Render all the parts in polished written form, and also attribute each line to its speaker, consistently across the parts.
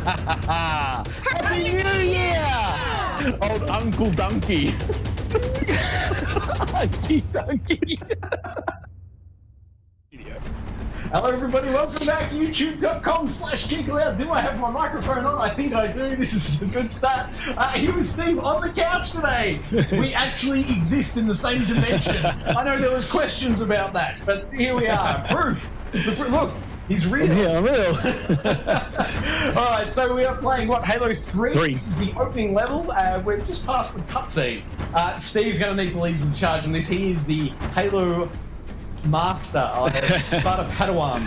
Speaker 1: Happy New Year! Old Uncle Donkey. Gee, Donkey.
Speaker 2: Hello everybody, welcome back, youtube.com/Geekaloud. Do I have my microphone on? I think I do. This is a good start. Here with Steve on the couch today. We actually exist in the same dimension. I know there was questions about that, but here we are. Proof. Look, he's real.
Speaker 1: I'm real.
Speaker 2: Alright, so we are playing, what, Halo 3? This is the opening level. We've just passed the cutscene. Steve's going to need to lead the charge on this. He is the Halo Master, Sparta Padawan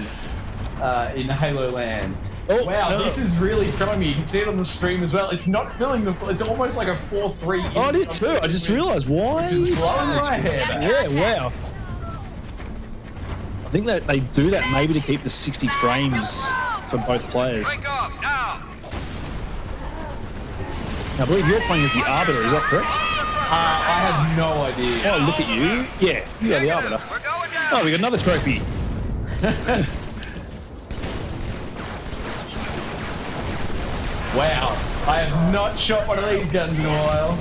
Speaker 2: in Halo Land. Oh, wow, no. This is really throwing me. You can see it on the stream as well. It's not filling the. It's almost like a 4:3.
Speaker 1: Oh, it is too. I just realised why.
Speaker 2: It's blowing my head.
Speaker 1: Yeah, wow. I think that they do that maybe to keep the 60 frames for both players. Now, I believe you're playing as the Arbiter. Is that correct?
Speaker 2: I have no idea.
Speaker 1: Oh, look at you. Yeah, the Arbiter. Oh, we got another trophy.
Speaker 2: Wow, I have not shot one of these guns in a while.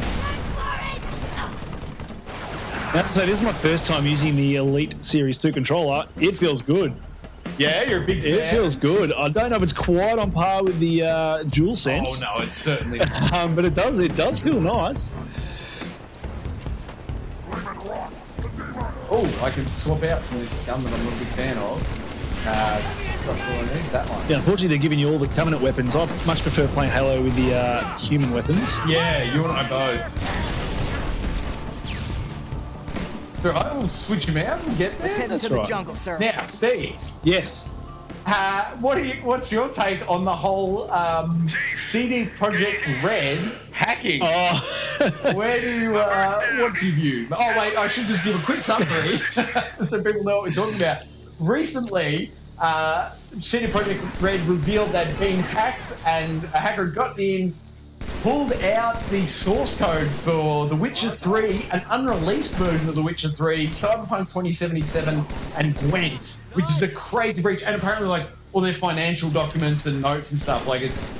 Speaker 1: I have to say, this is my first time using the Elite Series 2 controller. It feels good.
Speaker 2: Yeah, you're a big fan.
Speaker 1: It feels good. I don't know if it's quite on par with the DualSense.
Speaker 2: Oh no, it's certainly not.
Speaker 1: But it does feel nice.
Speaker 2: Oh, I can swap out from this gun that I'm not a big fan of. That one.
Speaker 1: Yeah, unfortunately, they're giving you all the Covenant weapons. I much prefer playing Halo with the human weapons.
Speaker 2: Yeah, you and I both. So I will switch them out and get there.
Speaker 3: Let's head into the jungle, sir.
Speaker 2: Now, Steve.
Speaker 1: Yes.
Speaker 2: What's your take on the whole CD Projekt Red hacking?
Speaker 1: Oh.
Speaker 2: Where do you, what's your views? Oh wait, I should just give a quick summary so people know what we're talking about. Recently, CD Projekt Red revealed they'd been hacked, and a hacker got in, pulled out the source code for The Witcher 3, an unreleased version of The Witcher 3, Cyberpunk 2077, and Gwent, which is a crazy breach. And apparently, like, all their financial documents and notes and stuff, like, it's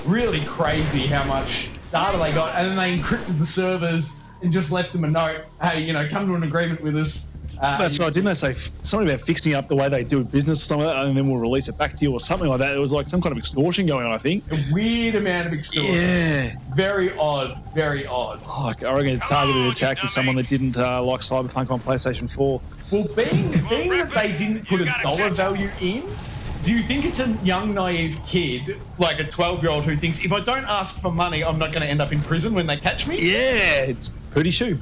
Speaker 2: really crazy how much data they got. And then they encrypted the servers and just left them a note, hey, you know, come to an agreement with us.
Speaker 1: That's right. Didn't they say something about fixing up the way they do business or something like that, and then we'll release it back to you or something like that? It was like some kind of extortion going on, I think.
Speaker 2: A weird amount of extortion.
Speaker 1: Yeah.
Speaker 2: Very odd. Very odd.
Speaker 1: Oh, I reckon it's a targeted attack with someone that didn't like Cyberpunk on PlayStation 4.
Speaker 2: Well, being that they didn't put a dollar value in, do you think it's a young, naive kid, like a 12-year-old, who thinks, if I don't ask for money, I'm not going to end up in prison when they catch me?
Speaker 1: Yeah, it's pretty shoe.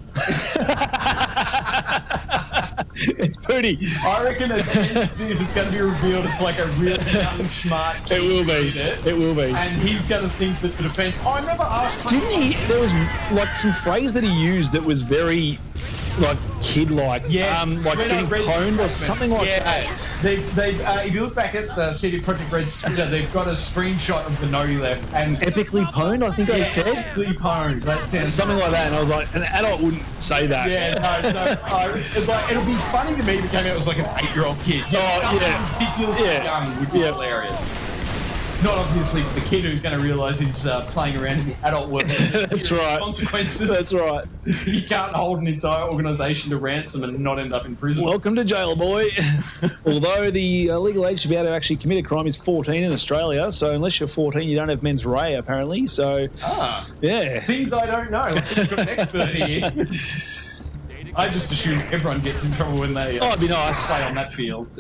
Speaker 1: It's pretty.
Speaker 2: I reckon at the end of this, it's going to be revealed it's like a really young, smart kid.
Speaker 1: It will be. It will be.
Speaker 2: And he's going to think that the defense, I never asked for
Speaker 1: Didn't he? There was like some phrase that he used that was very like kid-like.
Speaker 2: Yes.
Speaker 1: Like getting pwned or something like that.
Speaker 2: They've if you look back at CD Projekt Red's Twitter, they've got a screenshot of the note he left. And
Speaker 1: epically pwned, I think they said.
Speaker 2: Epically pwned. That sounds
Speaker 1: something like that. And I was like, an adult wouldn't say that.
Speaker 2: Yeah, no. Like, it'll be funny to me if it came out as like an 8-year-old kid. Ridiculously young would be hilarious. Not obviously for the kid who's going to realise he's playing around in the adult world.
Speaker 1: That's right.
Speaker 2: Consequences.
Speaker 1: That's right.
Speaker 2: You can't hold an entire organisation to ransom and not end up in prison.
Speaker 1: Welcome to jail, boy. Although the legal age to be able to actually commit a crime is 14 in Australia, so unless you're 14, you don't have mens rea, apparently. So, yeah.
Speaker 2: Things I don't know. We've got an expert here. I just assume everyone gets in trouble when they
Speaker 1: it'd be nice.
Speaker 2: play on that field.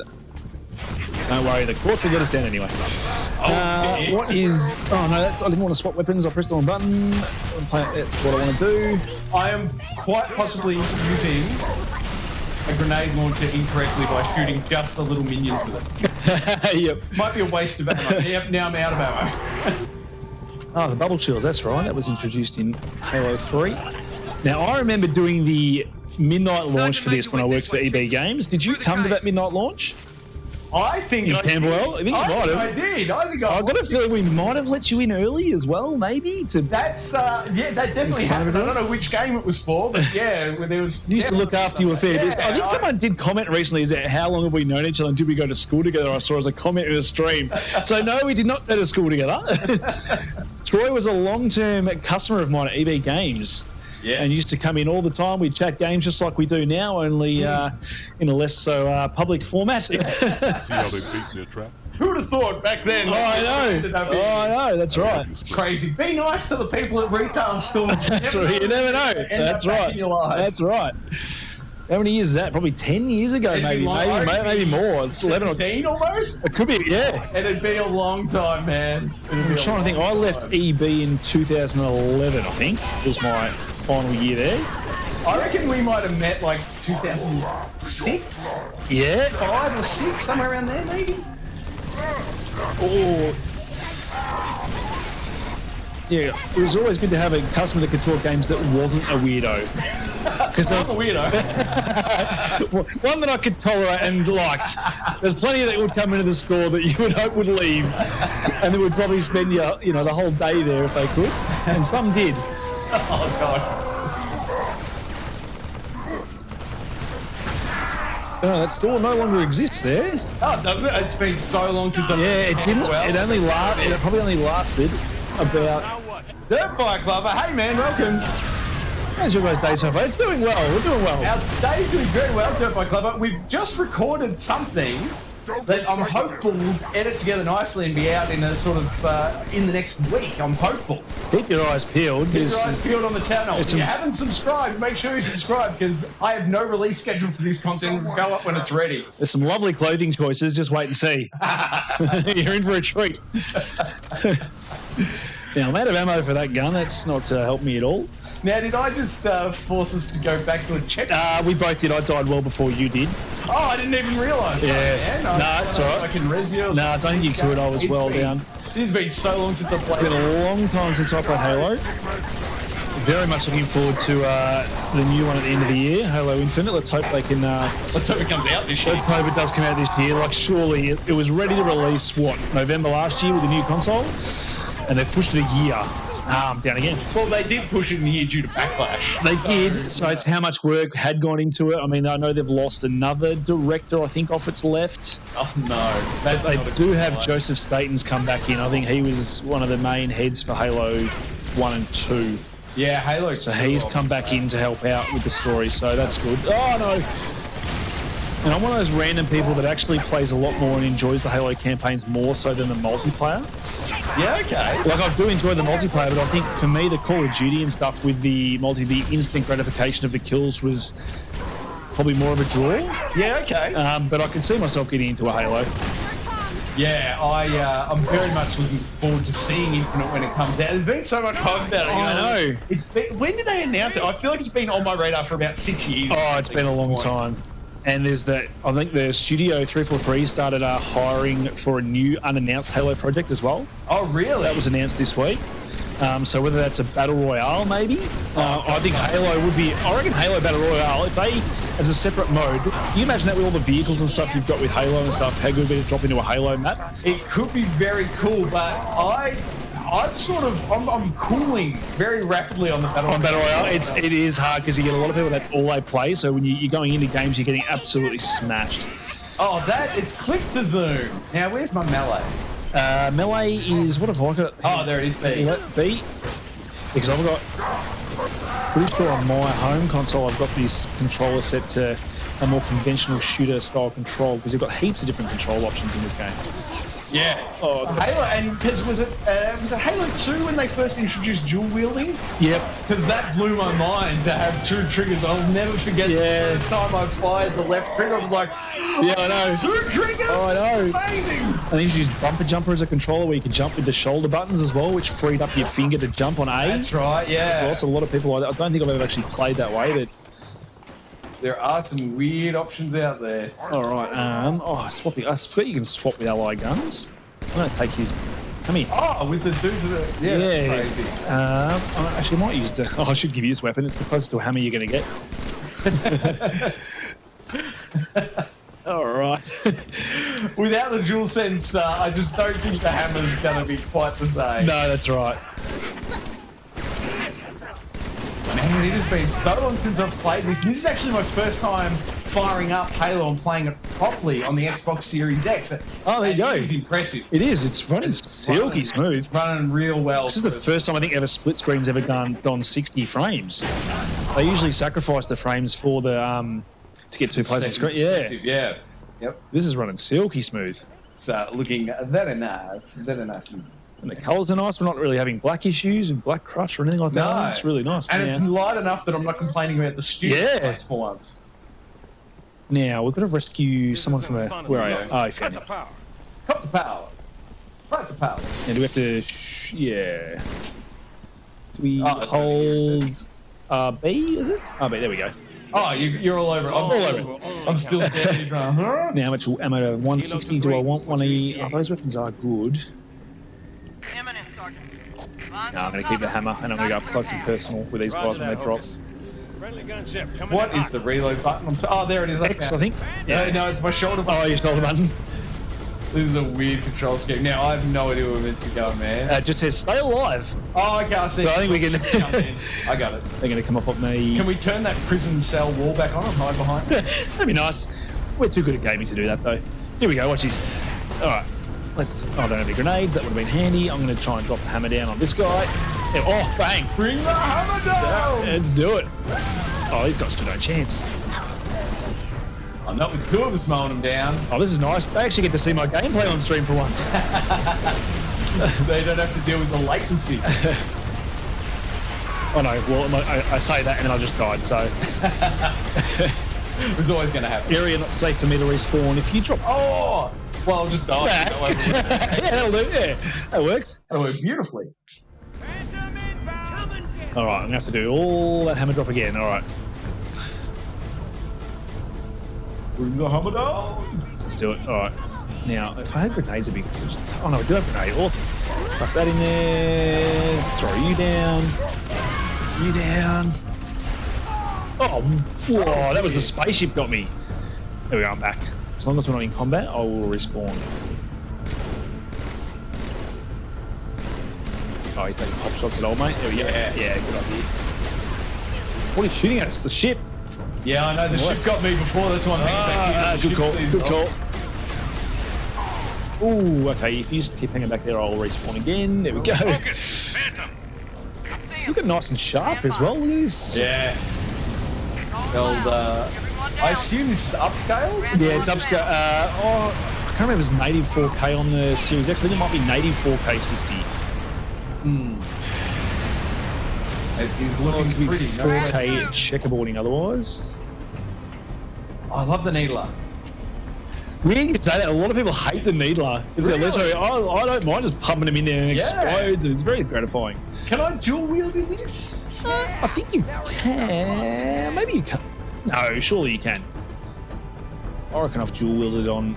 Speaker 1: Don't worry, the court will let us down anyway. What is... Oh, no, I didn't want to swap weapons. I pressed the wrong button. That's what I want to do.
Speaker 2: I am quite possibly using a grenade launcher incorrectly by shooting just the little minions with it.
Speaker 1: Yep.
Speaker 2: Might be a waste of ammo. Yep, now I'm out of ammo.
Speaker 1: Oh, the bubble shield. That's right. That was introduced in Halo 3. Now, I remember doing the midnight launch for this when I worked for EB Games. Did you come to that midnight launch?
Speaker 2: I think
Speaker 1: in
Speaker 2: I
Speaker 1: Camberwell. I think you might have.
Speaker 2: I did. I think
Speaker 1: I've got a feeling we might have let you in early as well, maybe.
Speaker 2: That's yeah, that definitely happened. I don't know which game it was for, but yeah, there was.
Speaker 1: You used to look after you a fair bit. I think someone did comment recently, is that how long have we known each other and did we go to school together? I saw as a comment in a stream. So no, we did not go to school together. Troy was a long-term customer of mine at EB Games.
Speaker 2: Yes.
Speaker 1: And used to come in all the time. We'd chat games just like we do now, only in a less so public format.
Speaker 3: See how they beat their trap?
Speaker 2: Who would have thought back then?
Speaker 1: Oh, I know. That's right.
Speaker 2: Crazy. Be nice to the people at retail stores.
Speaker 1: That's right. You never know. That's right. That's right. How many years is that? Probably 10 years ago, maybe more. It's
Speaker 2: 17 almost?
Speaker 1: It could be, yeah.
Speaker 2: It'd be a long time, man.
Speaker 1: I'm trying to think. I left EB in 2011, I think, was my final year there.
Speaker 2: I reckon we might have met like 2006?
Speaker 1: Yeah.
Speaker 2: 5 or 6, somewhere around there, maybe?
Speaker 1: Oh. Yeah, it was always good to have a customer that could talk games that wasn't a weirdo.
Speaker 2: Because I'm a weirdo.
Speaker 1: One that I could tolerate and liked. There's plenty that would come into the store that you would hope would leave, and they would probably spend the whole day there if they could, and some did.
Speaker 2: Oh God.
Speaker 1: Oh, that store no longer exists there.
Speaker 2: Oh, doesn't it? It's been so long since I've
Speaker 1: it didn't. It probably only lasted about.
Speaker 2: Dirt Bike Lover, hey man, welcome.
Speaker 1: How's your guys' day so far? It's doing well. We're doing well.
Speaker 2: Our day's doing very well, Dirt Bike Lover. We've just recorded something that I'm hopeful will edit together nicely and be out in a sort of in the next week. I'm hopeful.
Speaker 1: Keep your eyes peeled.
Speaker 2: Keep your eyes peeled on the channel. If you haven't subscribed, make sure you subscribe because I have no release schedule for this content. It'll go up when it's ready.
Speaker 1: There's some lovely clothing choices. Just wait and see. You're in for a treat. Now, I'm out of ammo for that gun. That's not helped me at all.
Speaker 2: Now, did I just force us to go back to a check?
Speaker 1: We both did. I died well before you did.
Speaker 2: Oh, I didn't even realise.
Speaker 1: Yeah.
Speaker 2: No,
Speaker 1: it's all right.
Speaker 2: I can res you.
Speaker 1: No, I don't think you could. I was well down.
Speaker 2: It's been so long since I played.
Speaker 1: It's been a long time since I played Halo. Very much looking forward to the new one at the end of the year, Halo Infinite. Let's hope they can...
Speaker 2: let's hope it comes out this year.
Speaker 1: Let's hope it does come out this year. Like, surely it was ready to release, November last year with the new console? And they've pushed it a year down again.
Speaker 2: Well, they did push it a year due to backlash.
Speaker 1: They did, so it's how much work had gone into it. I mean, I know they've lost another director, I think, off its left.
Speaker 2: Oh, no.
Speaker 1: They do have Joseph Staten's come back in. I think he was one of the main heads for Halo 1 and 2.
Speaker 2: Yeah, Halo.
Speaker 1: So he's come back in to help out with the story, so that's good. Oh, no. And I'm one of those random people that actually plays a lot more and enjoys the Halo campaigns more so than the multiplayer.
Speaker 2: Yeah, okay.
Speaker 1: Like, I do enjoy the multiplayer, but I think for me, the Call of Duty and stuff with the instant gratification of the kills was probably more of a draw.
Speaker 2: Yeah, okay.
Speaker 1: But I can see myself getting into a Halo.
Speaker 2: Yeah, I'm very much looking forward to seeing Infinite when it comes out. There's been so much hype about it.
Speaker 1: I know.
Speaker 2: When did they announce it? I feel like it's been on my radar for about 6 years.
Speaker 1: Oh, it's been a long time. And there's that, I think the Studio 343 started hiring for a new unannounced Halo project as well.
Speaker 2: Oh, really?
Speaker 1: That was announced this week. So whether that's a Battle Royale, maybe. I think Halo would be, I reckon Halo Battle Royale, if they, as a separate mode, can you imagine that with all the vehicles and stuff you've got with Halo and stuff, how good would it be to drop into a Halo map?
Speaker 2: It could be very cool, but I'm cooling very rapidly on the Battle Royale.
Speaker 1: On Battle Royale, it is hard because you get a lot of people that's all they play. So when you're going into games, you're getting absolutely smashed.
Speaker 2: Oh, it's click to zoom. Now, where's my melee?
Speaker 1: Melee is, what have I got?
Speaker 2: Oh, there it is, B.
Speaker 1: B. Because I've got, pretty sure on my home console, I've got this controller set to a more conventional shooter style control because you've got heaps of different control options in this game.
Speaker 2: Yeah. Oh, Halo, and because was it Halo 2 when they first introduced dual wielding?
Speaker 1: Yep.
Speaker 2: Because that blew my mind to have two triggers. I'll never forget the first time I fired the left trigger. I was like,
Speaker 1: yeah, I know.
Speaker 2: 2 triggers?
Speaker 1: Oh, I know.
Speaker 2: Amazing.
Speaker 1: And they used to use bumper jumper as a controller where you could jump with the shoulder buttons as well, which freed up your finger to jump on A.
Speaker 2: That's right, yeah.
Speaker 1: There's also a lot of people, I don't think I've ever actually played that way, but
Speaker 2: there are some weird options out there.
Speaker 1: All right. Swapping. I forgot you can swap with ally guns. I'm going to take his. Come here.
Speaker 2: Oh, with the dudes that are... Yeah, that's crazy.
Speaker 1: Actually, I might use the... I should give you this weapon. It's the closest to a hammer you're going to get. All right.
Speaker 2: Without the dual sense, I just don't think the hammer's going to be quite the same.
Speaker 1: No, that's right.
Speaker 2: Man, it has been so long since I've played this. This is actually my first time firing up Halo and playing it properly on the Xbox Series X.
Speaker 1: Oh, there you go.
Speaker 2: It is impressive.
Speaker 1: It is. It's running silky smooth.
Speaker 2: It's running real well.
Speaker 1: This is the first time I think ever split screen's ever gone 60 frames. They usually sacrifice the frames for the to get two places on screen.
Speaker 2: Yeah. Yep.
Speaker 1: This is running silky smooth.
Speaker 2: It's looking very nice. Very nice.
Speaker 1: And the colours are nice. We're not really having black issues and black crush or anything like that.
Speaker 2: No.
Speaker 1: It's really nice.
Speaker 2: And it's light enough that I'm not complaining about the stupid lights for once.
Speaker 1: Now, we've got to rescue someone from a... Where are you? Oh, I found you.
Speaker 2: Cut the power. Fight the power.
Speaker 1: Now, do we have to... yeah. Do we hold... B, is it? B, there we go.
Speaker 2: Oh, you're all over it. I'm all over it. I'm still dead.
Speaker 1: Now, how much ammo? 160. Do I want one of... Oh, those weapons are good. No, I'm going to keep the hammer, and I'm going to go up close and personal with these guys when they drop.
Speaker 2: What is the reload button? Oh, there it is.
Speaker 1: X, I think.
Speaker 2: Yeah, no, it's my shoulder button.
Speaker 1: Oh, your shoulder button.
Speaker 2: This is a weird control scheme. Now, I have no idea where we're meant to be going, man.
Speaker 1: It just says stay alive.
Speaker 2: Oh, okay, I see.
Speaker 1: So I think we can...
Speaker 2: I got it.
Speaker 1: They're going to come up on me.
Speaker 2: Can we turn that prison cell wall back on and hide behind it?
Speaker 1: That'd be nice. We're too good at gaming to do that, though. Here we go. Watch this. All right. I don't have any grenades. That would have been handy. I'm going to try and drop the hammer down on this guy. Yeah, oh, bang.
Speaker 2: Bring the hammer down!
Speaker 1: Yeah, let's do it. Oh, these guys stood no chance.
Speaker 2: I'm not with two of us mowing them down.
Speaker 1: Oh, this is nice. I actually get to see my gameplay on stream for once.
Speaker 2: They don't have to deal with the latency.
Speaker 1: Oh, no. Well, I say that and then I just died, so...
Speaker 2: It was always going to happen.
Speaker 1: Area not safe for me to respawn. If you drop...
Speaker 2: Oh! Well, I'll just die.
Speaker 1: Yeah, that'll do. Yeah, that works.
Speaker 2: That'll work beautifully.
Speaker 1: All right, I'm going to have to do all that hammer drop again. All right.
Speaker 2: Bring the hammer down.
Speaker 1: Let's do it. All right. Now, if I had grenades, it'd be... Oh, no, I do have a grenade. Awesome. Tuck that in there. Throw you down. You down. Oh, whoa, that was the spaceship got me. There we go, I'm back. As long as we're not in combat, I will respawn. Oh, he's taking pop shots at old mate. There we go. Yeah, good idea. What are you shooting at? It's the ship.
Speaker 2: Yeah, I know. The ship got me before. That's why I'm hanging back here.
Speaker 1: Good call. Good call. Ooh, okay. If you just keep hanging back there, I'll respawn again. There we go. It's looking nice and sharp as well. Look at this.
Speaker 2: Yeah. I assume this is upscale?
Speaker 1: Yeah, it's upscale. I can't remember if it was native 4K on the Series X. I think it might be native 4K 60.
Speaker 2: It is looking pretty
Speaker 1: 4K checkerboarding otherwise.
Speaker 2: I love the needler.
Speaker 1: Weird you say that. A lot of people hate the needler.
Speaker 2: Really?
Speaker 1: I don't mind just pumping them in there and it explodes. And it's very gratifying.
Speaker 2: Can I dual wield in this?
Speaker 1: I think you can. Maybe you can. No, surely you can. I reckon I've dual wielded on.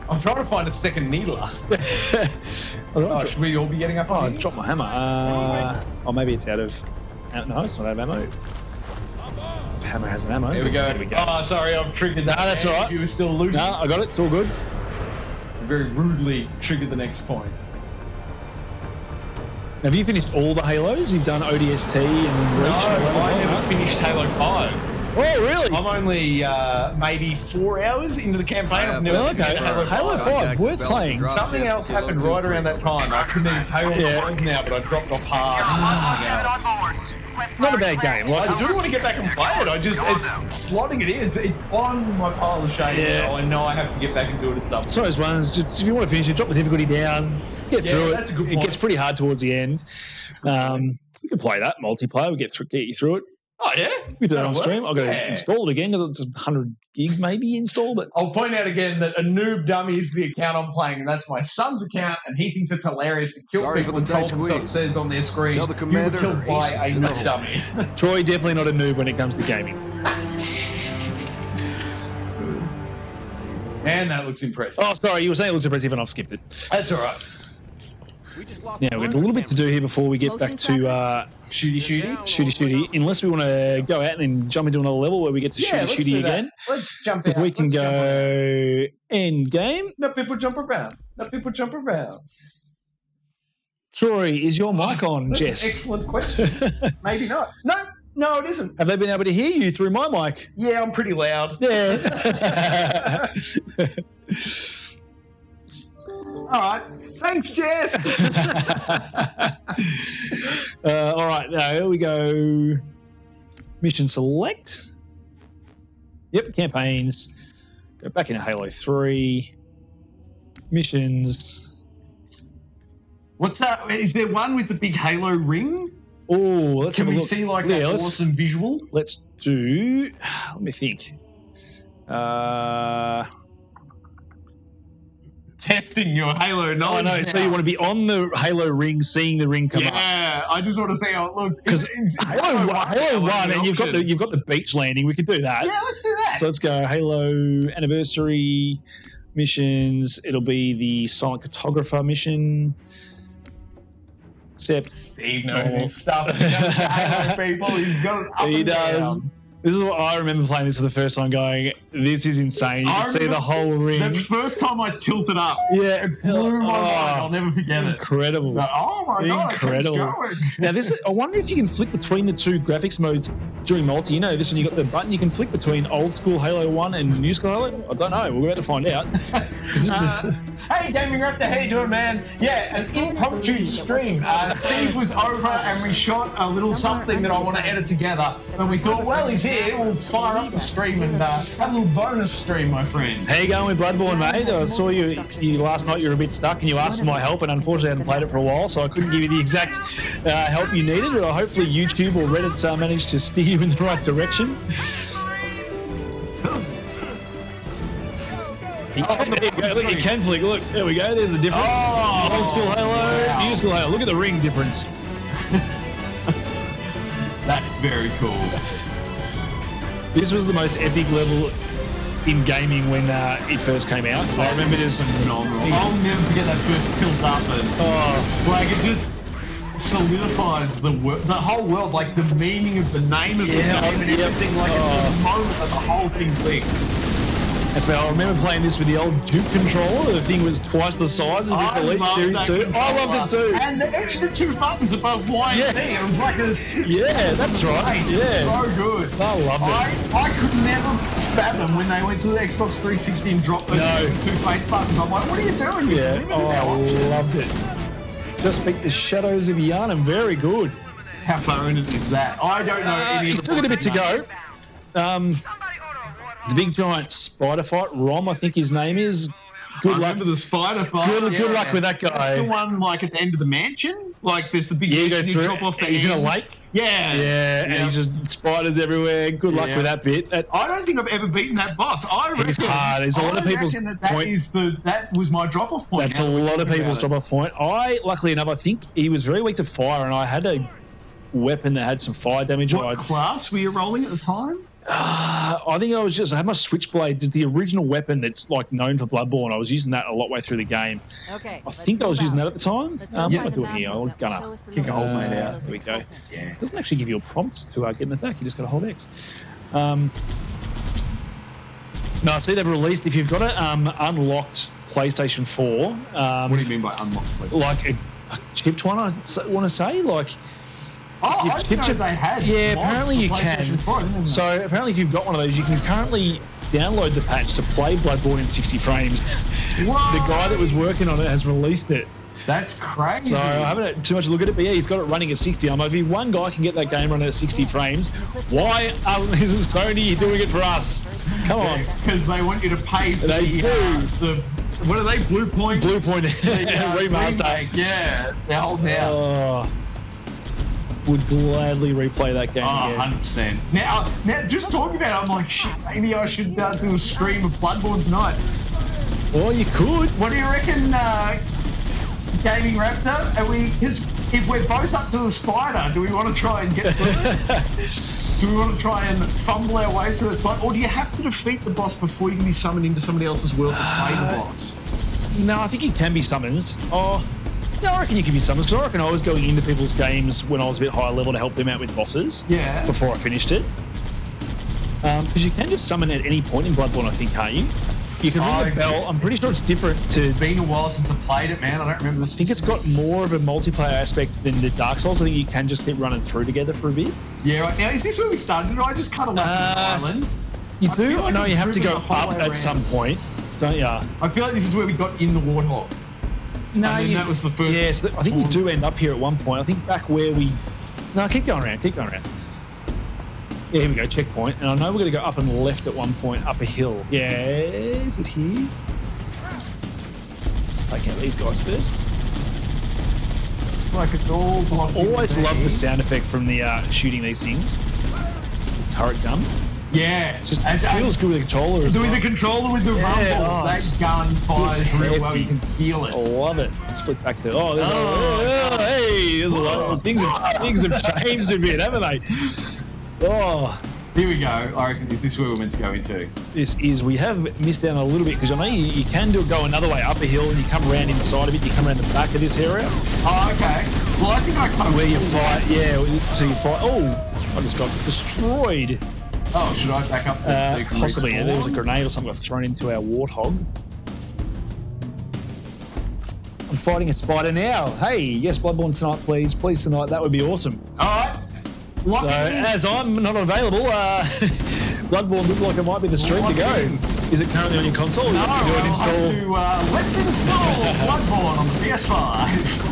Speaker 2: I'm trying to find a second needler. Should we all be getting up on
Speaker 1: I dropped my hammer. Maybe it's out of... No, it's not out of ammo. The hammer has an ammo.
Speaker 2: Here we go.
Speaker 1: There we go.
Speaker 2: Oh, sorry, I've triggered that.
Speaker 1: No, that's all right.
Speaker 2: You were still looting.
Speaker 1: No, I got it. It's all good.
Speaker 2: Very rudely triggered the next point.
Speaker 1: Have you finished all the Halos? You've done ODST and Reach?
Speaker 2: No, I never finished Halo 5.
Speaker 1: Oh, really?
Speaker 2: I'm only maybe 4 hours into the campaign. I've never
Speaker 1: okay. Halo 5, worth playing.
Speaker 2: Something else happened right around that time. I couldn't even tell you what it was now, but I dropped off hard.
Speaker 1: Not a bad game.
Speaker 2: I do want to get back and play it. It's slotting it in. It's on my pile of shame now. I know I have to get back and do it at some point.
Speaker 1: So those ones, just if you want to finish it, drop the difficulty down, get through it.
Speaker 2: That's a good point.
Speaker 1: It gets pretty hard towards the end. You can play that multiplayer. We get you through it.
Speaker 2: Oh, yeah?
Speaker 1: We do that on stream. I've got to install it again because it's 100 gig maybe install. But
Speaker 2: I'll point out again that a noob dummy is the account I'm playing, and that's my son's account, and he thinks it's hilarious to kill people and tell them so it says on their screen, you were killed by a noob dummy.
Speaker 1: Troy, definitely not a noob when it comes to gaming.
Speaker 2: Man, that looks impressive.
Speaker 1: Oh, sorry, you were saying it looks impressive and I've skipped it.
Speaker 2: That's all right.
Speaker 1: Now, we've got a little bit to do here before we get back to shooty, unless we want to go out and then jump into another level where we get to shooty again.
Speaker 2: Let's jump out.
Speaker 1: We can go end game.
Speaker 2: No people jump around.
Speaker 1: Troy, is your mic on, Jess?
Speaker 2: Excellent question. Maybe not. No, it isn't.
Speaker 1: Have they been able to hear you through my mic?
Speaker 2: Yeah, I'm pretty loud.
Speaker 1: Yeah.
Speaker 2: All right. Thanks, Jess.
Speaker 1: All right, now here we go. Mission select. Yep, campaigns. Go back into Halo 3. Missions.
Speaker 2: What's that? Is there one with the big Halo ring?
Speaker 1: Oh, let's
Speaker 2: Can
Speaker 1: have a
Speaker 2: we
Speaker 1: look.
Speaker 2: see like that awesome visual?
Speaker 1: Let's do. Let me think.
Speaker 2: Testing your Halo knowledge.
Speaker 1: I know. So you want to be on the Halo ring, seeing the ring come up.
Speaker 2: Yeah, I just want to see how it looks.
Speaker 1: Because Halo 1, and you've got the beach landing. We could do that.
Speaker 2: Yeah, let's do that.
Speaker 1: So let's go Halo anniversary missions. It'll be the silent cartographer mission. Except
Speaker 2: Steve knows his stuff. He knows Halo people. He's got it up
Speaker 1: he
Speaker 2: and
Speaker 1: does.
Speaker 2: down.
Speaker 1: This is what I remember playing this for the first time going, this is insane. You can see the whole ring.
Speaker 2: The first time I tilted up,
Speaker 1: Yeah.
Speaker 2: it blew my mind. I'll never forget it.
Speaker 1: Incredible.
Speaker 2: Like, oh my God,
Speaker 1: Incredible.
Speaker 2: it keeps
Speaker 1: Now, I wonder if you can flick between the two graphics modes during multi. You know, this one you got the button, you can flick between old school Halo 1 and new school Halo. I don't know. We're about to find out.
Speaker 2: Hey, Gaming Raptor, how you doing, man? Yeah, an impromptu stream. Steve was over and we shot a little something that I want to edit together. And we thought, well, he's here. We'll fire up the stream and have a little bonus stream, my friend.
Speaker 1: How you going with Bloodborne, mate? I saw you last night. You were a bit stuck and you asked for my help, and unfortunately I hadn't played it for a while, so I couldn't give you the exact help you needed. Hopefully YouTube or Reddit managed to steer you in the right direction. Look, you can flick. Look, there we go. There's the difference. Old school Halo, new school Halo. Look at the ring difference.
Speaker 2: That's very cool.
Speaker 1: This was the most epic level in gaming when it first came out. I remember just
Speaker 2: phenomenal. I'll never forget that first tilt up and like it just solidifies the whole world, like the meaning of the name of the game and everything. Like it's the moment that the whole thing clicked.
Speaker 1: And so I remember playing this with the old Duke controller. The thing was twice the size of this Elite Series 2. I loved it too.
Speaker 2: And the extra two buttons above Y and Z. It was like a 6.
Speaker 1: Yeah, that's right.
Speaker 2: Yeah. It's so good.
Speaker 1: I loved it.
Speaker 2: I could never fathom when they went to the Xbox 360 and dropped those two face buttons. I'm like, what are you doing?
Speaker 1: Yeah, I loved it. Just beat the shadows of Iain M. Very good.
Speaker 2: How far in it is that? I don't know any of
Speaker 1: He's still got a bit to go. The big giant spider fight, Rom, I think his name is. Good luck.
Speaker 2: Remember the spider fight?
Speaker 1: Good luck with that guy.
Speaker 2: That's the one like at the end of the mansion? Like there's the big
Speaker 1: you go through
Speaker 2: drop off the
Speaker 1: he's
Speaker 2: end.
Speaker 1: in a lake.
Speaker 2: Yeah.
Speaker 1: And he's just spiders everywhere. Good luck with that bit.
Speaker 2: I don't think I've ever beaten that boss. I reckon
Speaker 1: it's hard. There's a lot of people's
Speaker 2: that was my drop off point.
Speaker 1: That's a lot of people's drop off point. Luckily enough, I think he was very weak to fire, and I had a weapon that had some fire damage.
Speaker 2: What class were you rolling at the time?
Speaker 1: I think I had my switchblade, the original weapon that's like known for Bloodborne. I was using that a lot way through the game.
Speaker 4: Okay.
Speaker 1: I think I was using that at the time. What am I doing here? I'm gonna
Speaker 2: kick a hole made out.
Speaker 1: There we go. Yeah. It doesn't actually give you a prompt to get in the back. You just got to hold X. No, I see they've released. If you've got an unlocked PlayStation 4.
Speaker 2: What do you mean by unlocked PlayStation?
Speaker 1: Like a chipped one, I want to say. Like.
Speaker 2: I didn't know they had.
Speaker 1: Yeah, apparently you can.
Speaker 2: 4,
Speaker 1: so apparently, if you've got one of those, you can currently download the patch to play Bloodborne in 60 frames.
Speaker 2: What?
Speaker 1: The guy that was working on it has released it.
Speaker 2: That's crazy.
Speaker 1: So I haven't had too much to look at it, but yeah, he's got it running at 60. I'm like, if one guy can get that game running at 60 frames, why isn't Sony doing it for us? Come on.
Speaker 2: Because they want you to pay for the what are they? Blue Point
Speaker 1: remaster.
Speaker 2: Remake. Yeah, they're holding out.
Speaker 1: Would gladly replay that game again.
Speaker 2: 100%. Now, just talking about it, I'm like, shit, maybe I should do a stream of Bloodborne tonight.
Speaker 1: Well, you could.
Speaker 2: What do you reckon, Gaming Raptor? Because if we're both up to the spider, do we want to try and get through it? Do we want to try and fumble our way through that spider? Or do you have to defeat the boss before you can be summoned into somebody else's world to play the boss?
Speaker 1: No, I think he can be summoned. I reckon you can be summons, because I reckon I was going into people's games when I was a bit higher level to help them out with bosses.
Speaker 2: Yeah.
Speaker 1: Before I finished it. Because you can just summon at any point in Bloodborne, I think, can't you? You can ring the bell. I'm pretty sure it's different to...
Speaker 2: It's been a while since I played it, man. I don't remember this.
Speaker 1: I think it's got more of a multiplayer aspect than the Dark Souls. I think you can just keep running through together for a bit.
Speaker 2: Yeah, right. Now, is this where we started? Did I just cut along the island?
Speaker 1: You
Speaker 2: I
Speaker 1: do?
Speaker 2: feel like
Speaker 1: No,
Speaker 2: we've
Speaker 1: you have to
Speaker 2: driven
Speaker 1: go
Speaker 2: the whole
Speaker 1: up
Speaker 2: way
Speaker 1: at
Speaker 2: around.
Speaker 1: some point, don't you?
Speaker 2: I feel like this is where we got in the Warthog.
Speaker 1: No,
Speaker 2: And then that was the first...
Speaker 1: Yes, I think we do end up here at one point. I think back where we... No, keep going around, keep going around. Yeah, here we go, checkpoint. And I know we're going to go up and left at one point, up a hill. Yeah, is it here? Let's take out these guys first.
Speaker 2: It's like it's all blocked.
Speaker 1: Always love the sound effect from the shooting these things. The turret gun.
Speaker 2: Yeah.
Speaker 1: It feels good with the controller as
Speaker 2: With
Speaker 1: well.
Speaker 2: the controller with the rumble, that gun fires real well. You can feel it.
Speaker 1: I love it. Let's flip back to... hey! There's a lot. Things have changed a bit, haven't they? Oh...
Speaker 2: Here we go. I reckon, is this where we're meant to go into?
Speaker 1: This is, we have missed out a little bit because I know you can go another way up a hill and you come around inside of it, you come around the back of this area.
Speaker 2: Oh, okay. Well, I think I kind of...
Speaker 1: Where you fight, so you fight... Oh, I just got destroyed.
Speaker 2: Oh, should I back up? So you can
Speaker 1: Possibly,
Speaker 2: respawn?
Speaker 1: there was a grenade or something got thrown into our Warthog. I'm fighting a spider now. Hey, yes, Bloodborne tonight, please. Please tonight, that would be awesome.
Speaker 2: All right.
Speaker 1: So, as I'm not available, Bloodborne looked like it might be the stream to go. Is it currently on your console?
Speaker 2: No,
Speaker 1: Install?
Speaker 2: let's install Bloodborne on the PS5.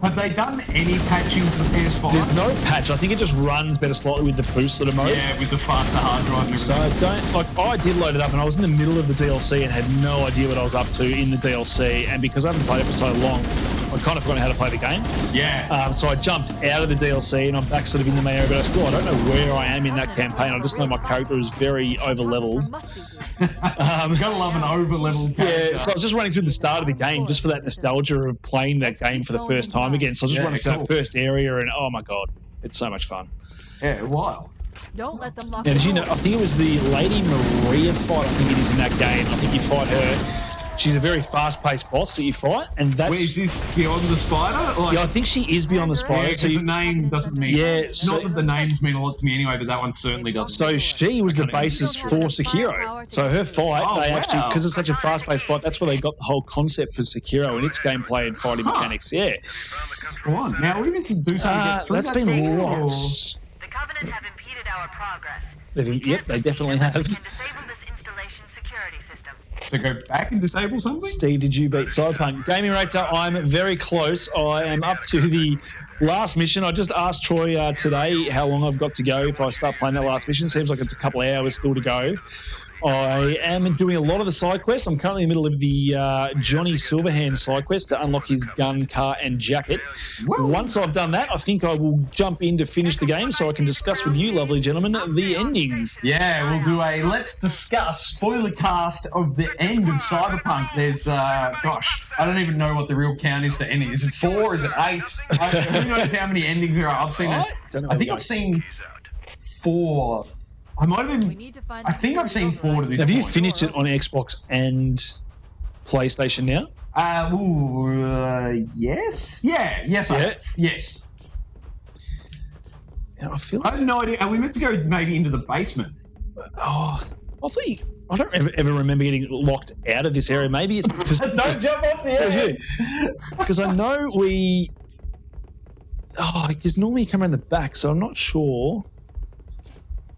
Speaker 2: Have they done any patching for the PS5?
Speaker 1: There's no patch. I think it just runs better slightly with the boost sort of mode.
Speaker 2: Yeah, with the faster hard drive. And
Speaker 1: So I did load it up and I was in the middle of the DLC and had no idea what I was up to in the DLC. And because I haven't played it for so long, I kind of forgotten how to play the game.
Speaker 2: Yeah.
Speaker 1: So I jumped out of the DLC and I'm back sort of in the main area, but I don't know where I am in that campaign. I just know my character is very over-leveled.
Speaker 2: Gotta love an over-leveled character.
Speaker 1: Yeah, so I was just running through the start of the game just for that nostalgia of playing that game for the first time again. So I was just running through that first area and oh my god, it's so much fun.
Speaker 2: Yeah, wild.
Speaker 4: Don't let them lock
Speaker 1: Now, did you know, I think it was the Lady Maria fight, I think it is in that game. I think you fight her. She's a very fast-paced boss that you fight, and that's...
Speaker 2: Wait, is this beyond the spider? Like,
Speaker 1: yeah, I think she is beyond the spider.
Speaker 2: yeah, because the name doesn't mean...
Speaker 1: Yeah, so-
Speaker 2: not that the names mean a lot to me anyway, but that one certainly doesn't.
Speaker 1: So she was the basis for Sekiro. So her fight, they actually, because it's such a fast-paced fight, that's where they got the whole concept for Sekiro and its gameplay and fighting mechanics. Yeah,
Speaker 2: That's fun. Now, are we meant to do something to get through
Speaker 1: that's
Speaker 2: that
Speaker 1: been
Speaker 2: thing, or-
Speaker 1: lots.
Speaker 4: The Covenant have impeded our progress.
Speaker 1: Yep, they definitely have.
Speaker 4: Disable this installation security system.
Speaker 2: So go back and disable something?
Speaker 1: Steve, did you beat Cyberpunk? Gaming Rector, I'm very close. I am up to the last mission. I just asked Troy today how long I've got to go if I start playing that last mission. Seems like it's a couple of hours still to go. I am doing a lot of the side quests. I'm currently in the middle of the Johnny Silverhand side quest to unlock his gun, car, and jacket.
Speaker 2: Woo.
Speaker 1: Once I've done that, I think I will jump in to finish the game so I can discuss with you, lovely gentlemen, the ending.
Speaker 2: Yeah, we'll do a let's discuss spoiler cast of the end of Cyberpunk. There's, gosh, I don't even know what the real count is for ending. Is it 4? Is it 8? Who knows how many endings there are? I've seen it. I think I've seen 4. I might have been. I think I've seen 4 to this
Speaker 1: Have
Speaker 2: point.
Speaker 1: you finished it on Xbox and PlayStation now?
Speaker 2: Yes. Yeah, yes, I have. Yes.
Speaker 1: Yeah, I feel
Speaker 2: I have no idea. Are we meant to go maybe into the basement?
Speaker 1: Oh, I don't ever remember getting locked out of this area. Maybe it's because
Speaker 2: Don't jump off the edge.
Speaker 1: because I know we. Oh, because normally you come around the back, so I'm not sure.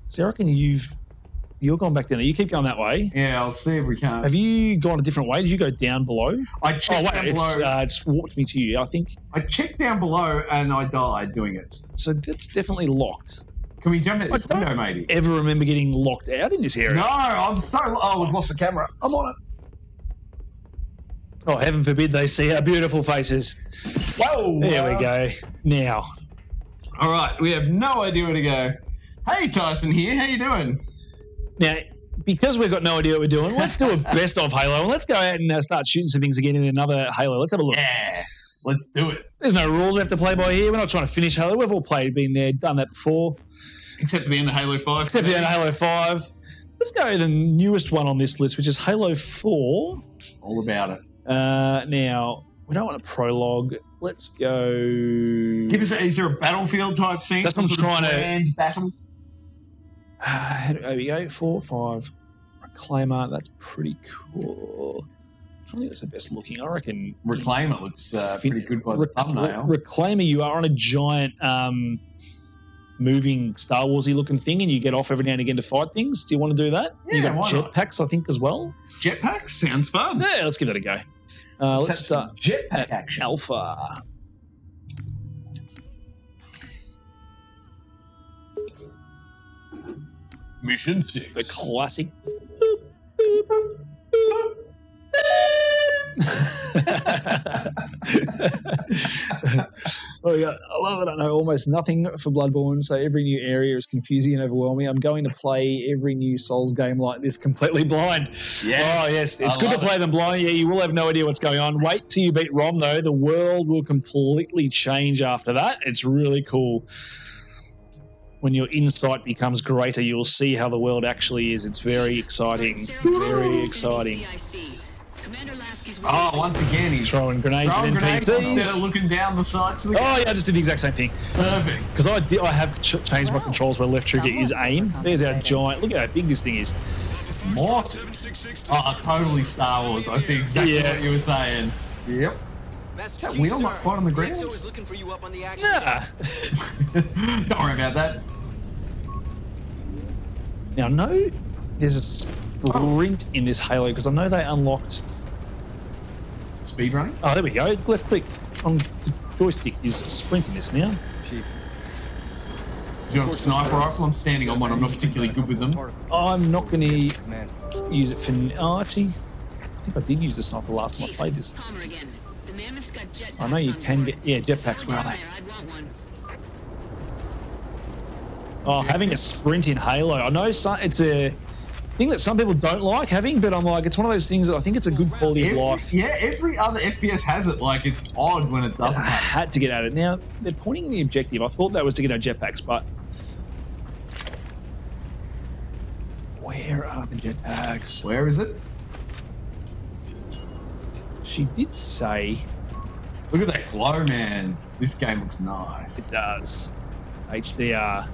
Speaker 1: So I reckon you're gone back down there. You keep going that way.
Speaker 2: Yeah, I'll see if we can.
Speaker 1: Have you gone a different way? Did you go down below?
Speaker 2: I checked down below.
Speaker 1: It's warped me to you. I think
Speaker 2: I checked down below and I died doing it.
Speaker 1: so. That's definitely locked.
Speaker 2: Can we jump out this
Speaker 1: I don't
Speaker 2: window, maybe?
Speaker 1: Ever remember getting locked out in this area?
Speaker 2: No, I'm so. Oh, we've lost the camera. I'm on it.
Speaker 1: Oh, heaven forbid they see our beautiful faces.
Speaker 2: Whoa!
Speaker 1: There we go. Now,
Speaker 2: All right, we have no idea where to go. Hey, Tyson here. How you doing?
Speaker 1: Now, because we've got no idea what we're doing, let's do a best of Halo and let's go out and start shooting some things again in another Halo. Let's have a look.
Speaker 2: Yeah, let's do it.
Speaker 1: There's no rules we have to play by here. We're not trying to finish Halo. We've all been there, done that before.
Speaker 2: Except for the end of Halo 5.
Speaker 1: Except for the end of Halo 5. Let's go to the newest one on this list, which is Halo 4.
Speaker 2: All about it.
Speaker 1: Now, we don't want a prologue. Let's go...
Speaker 2: Is there a battlefield type scene?
Speaker 1: That's what I'm trying to...
Speaker 2: Grand battle?
Speaker 1: There we go. 4, 5. Reclaimer. That's pretty cool. I think it's the best looking. I reckon...
Speaker 2: Reclaimer looks pretty good by the thumbnail.
Speaker 1: Reclaimer, you are on a giant... moving Star Warsy looking thing, and you get off every now and again to fight things. Do you want to do that?
Speaker 2: Yeah,
Speaker 1: you got
Speaker 2: why not?
Speaker 1: jetpacks, I think, as well.
Speaker 2: Jetpacks sounds fun.
Speaker 1: Yeah, let's give that a go. Let's start
Speaker 2: jetpack action.
Speaker 1: Alpha.
Speaker 2: Mission 6.
Speaker 1: The classic. Oh yeah, I love it. I know almost nothing for Bloodborne, so every new area is confusing and overwhelming. I'm going to play every new Souls game like this completely blind.
Speaker 2: Yes.
Speaker 1: Oh yes, it's good to play them blind. Yeah, you will have no idea what's going on. Wait till you beat Rom though. The world will completely change after that. It's really cool. When your insight becomes greater, you'll see how the world actually is. It's very exciting. Very exciting.
Speaker 2: Oh, once again, he's
Speaker 1: throwing grenades at NPCs.
Speaker 2: Instead of looking down the sides of the game.
Speaker 1: Oh, yeah, I just did the exact same thing.
Speaker 2: Perfect.
Speaker 1: Because I have changed my controls where left trigger is aim. There's our giant... Look at how big this thing is.
Speaker 2: Massive. Oh, totally Star Wars. I see exactly what you were saying. Yep. That wheel not quite on the ground?
Speaker 1: Nah.
Speaker 2: Don't worry about that.
Speaker 1: Now, no, there's a sprint in this Halo because I know they unlocked...
Speaker 2: Speed running?
Speaker 1: Oh, there we go. Left click on the joystick is sprint in this now.
Speaker 2: Do you want a sniper rifle? I'm standing on one. I'm not particularly good with them.
Speaker 1: I'm not going to use it for... Oh, actually, I think I did use the sniper last time I played this. I know you can get... Yeah, jetpacks. Where are they? Oh, having a sprint in Halo. I know it's a thing that some people don't like having, but I'm like, it's one of those things that I think it's a good quality of life.
Speaker 2: Yeah, every other FPS has it. Like, it's odd when it doesn't
Speaker 1: I
Speaker 2: have it.
Speaker 1: had to get at it. Now, they're pointing in the objective. I thought that was to get our jetpacks, but... Where are the jetpacks?
Speaker 2: Where is it?
Speaker 1: She did say...
Speaker 2: Look at that glow, man. This game looks nice.
Speaker 1: It does. HDR.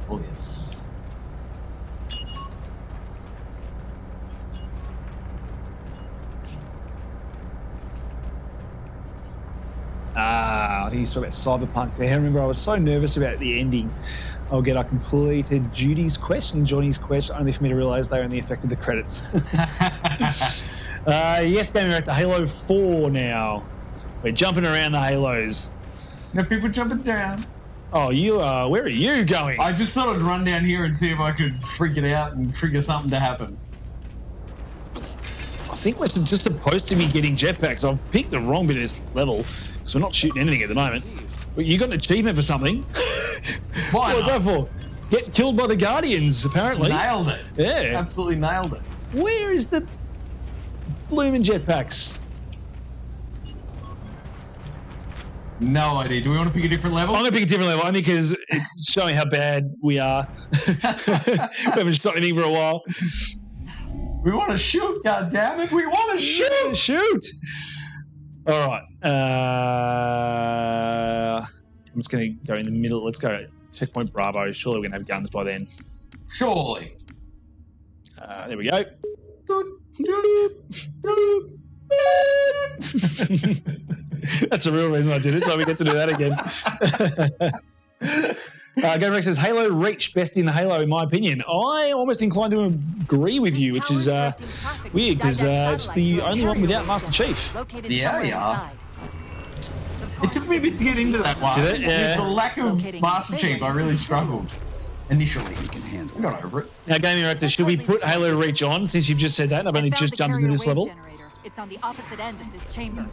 Speaker 2: Oh, yes.
Speaker 1: I think you talking about Cyberpunk there. I remember I was so nervous about the ending. I'll get I completed Judy's quest and Johnny's quest, only for me to realise they only affected the credits. Yes, gaming, we're at the Halo 4 now. We're jumping around the Halos.
Speaker 2: Now people jumping down.
Speaker 1: Oh, you are. Where are you going?
Speaker 2: I just thought I'd run down here and see if I could freak it out and trigger something to happen.
Speaker 1: I think we're just supposed to be getting jetpacks. I've picked the wrong bit of this level because we're not shooting anything at the moment. But you got an achievement for something.
Speaker 2: Why
Speaker 1: What's that for? Get killed by the Guardians, apparently.
Speaker 2: Nailed it.
Speaker 1: Yeah.
Speaker 2: Absolutely nailed it.
Speaker 1: Where is the blooming jetpacks?
Speaker 2: No idea. Do we want to pick a different level?
Speaker 1: I'm going to pick a different level only because it's showing how bad we are. We haven't shot anything for a while.
Speaker 2: We want to shoot, goddammit. We want to shoot.
Speaker 1: Shoot. All right. I'm just going to go in the middle. Let's go checkpoint Bravo. Surely we're going to have guns by then.
Speaker 2: Surely.
Speaker 1: There we go. That's the real reason I did it, so we get to do that again. Gamerex says, Halo Reach, best in Halo, in my opinion. I'm almost inclined to agree with you, which is weird, because it's the only one without Master Chief.
Speaker 2: Yeah. It took me a bit to get into that one.
Speaker 1: Did it? Yeah.
Speaker 2: With the lack of Master Chief, I really struggled. Initially. I got over it.
Speaker 1: Now, Gaming Director, should we put Halo Reach on, since you've just said that, and I've only just jumped into this level?
Speaker 5: It's on the opposite end of this chamber.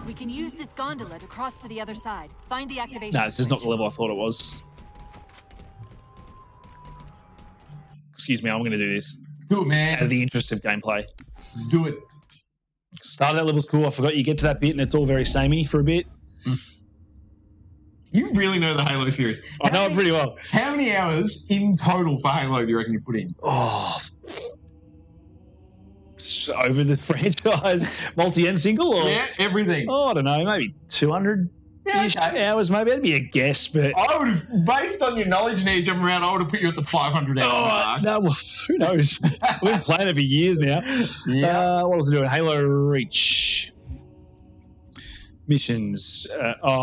Speaker 5: We can use this gondola to cross to the other side. Find the activation.
Speaker 1: No, this is not the level I thought it was. Excuse me, I'm going to do this.
Speaker 2: Do it, man.
Speaker 1: Out of the interest of gameplay.
Speaker 2: Do it.
Speaker 1: Start of that level's cool. I forgot you get to that bit and it's all very samey for a bit.
Speaker 2: You really know the Halo series.
Speaker 1: I know it pretty well.
Speaker 2: How many hours in total for Halo do you reckon you put in?
Speaker 1: Oh, over the franchise, multi and single? Or,
Speaker 2: Yeah, everything.
Speaker 1: oh, I don't know, maybe 200
Speaker 2: okay.
Speaker 1: hours, maybe. That'd be a guess, but.
Speaker 2: I would have, based on your knowledge and jump around, I would have put you at the 500 hour mark.
Speaker 1: No, well, who knows? We've been playing it for years now.
Speaker 2: Yeah.
Speaker 1: What was it doing? Halo Reach. Missions.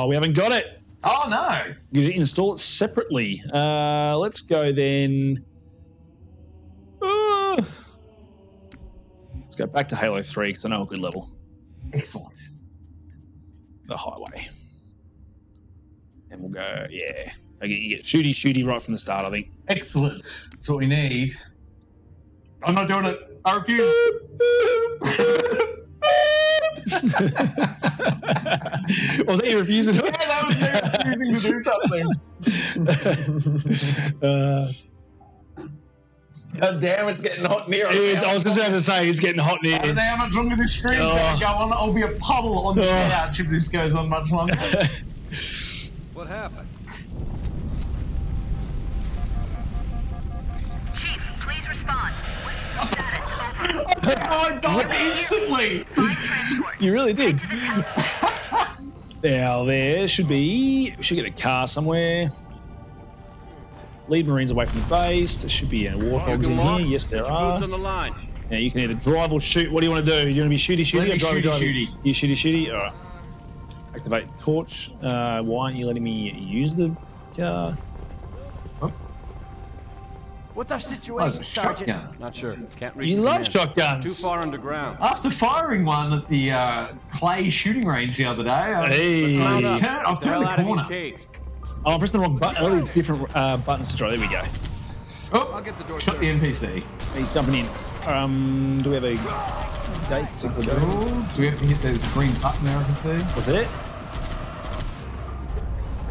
Speaker 1: We haven't got it.
Speaker 2: Oh, no.
Speaker 1: You need to install it separately. Let's go then. Let's go back to Halo 3 because I know a good level.
Speaker 2: Excellent.
Speaker 1: The highway. And we'll go, yeah. Okay, you get shooty right from the start, I think.
Speaker 2: Excellent. That's what we need. I'm not doing it. I refuse.
Speaker 1: Was that you refusing to do it?
Speaker 2: Yeah, that was me refusing to do something. God damn, it's getting hot near.
Speaker 1: I was just about to say, it's getting hot near.
Speaker 2: I don't know how much longer this stream's going to go on. I'll be a puddle on the couch if this goes on much longer.
Speaker 6: What happened?
Speaker 4: Chief, please respond. What is the status? Over.
Speaker 2: I died instantly.
Speaker 4: Find transport.
Speaker 1: You really did.
Speaker 4: To the tower.
Speaker 1: Now, we should get a car somewhere. Lead Marines away from the base. There should be warthogs in here. Yes, there are.
Speaker 6: On the line.
Speaker 1: Now, you can either drive or shoot. What do you want to do? Do you want to be shooty
Speaker 2: Let
Speaker 1: or
Speaker 2: me
Speaker 1: drivey?
Speaker 2: shooty.
Speaker 1: You shooty? All right. Activate torch. Why aren't you letting me use the car?
Speaker 6: What's our
Speaker 2: Oh,
Speaker 6: situation,
Speaker 2: it's a shotgun.
Speaker 6: Not sure. Can't reach
Speaker 1: You
Speaker 6: the
Speaker 1: love
Speaker 6: command.
Speaker 1: shotguns.
Speaker 6: Too far underground.
Speaker 2: After firing one at the clay shooting range the other day,
Speaker 1: Hey.
Speaker 6: Mount up.
Speaker 2: I've
Speaker 6: Get the hell
Speaker 2: turned the
Speaker 6: out of these
Speaker 2: corner.
Speaker 6: caves.
Speaker 1: Oh, I'm pressing the wrong button. All these different buttons to try. There we go.
Speaker 2: Oh,
Speaker 6: I'll get the door
Speaker 2: shot the NPC.
Speaker 1: He's jumping in. Do we have a gate?
Speaker 2: Oh, do we have to hit this green button there, I can see?
Speaker 1: What's it?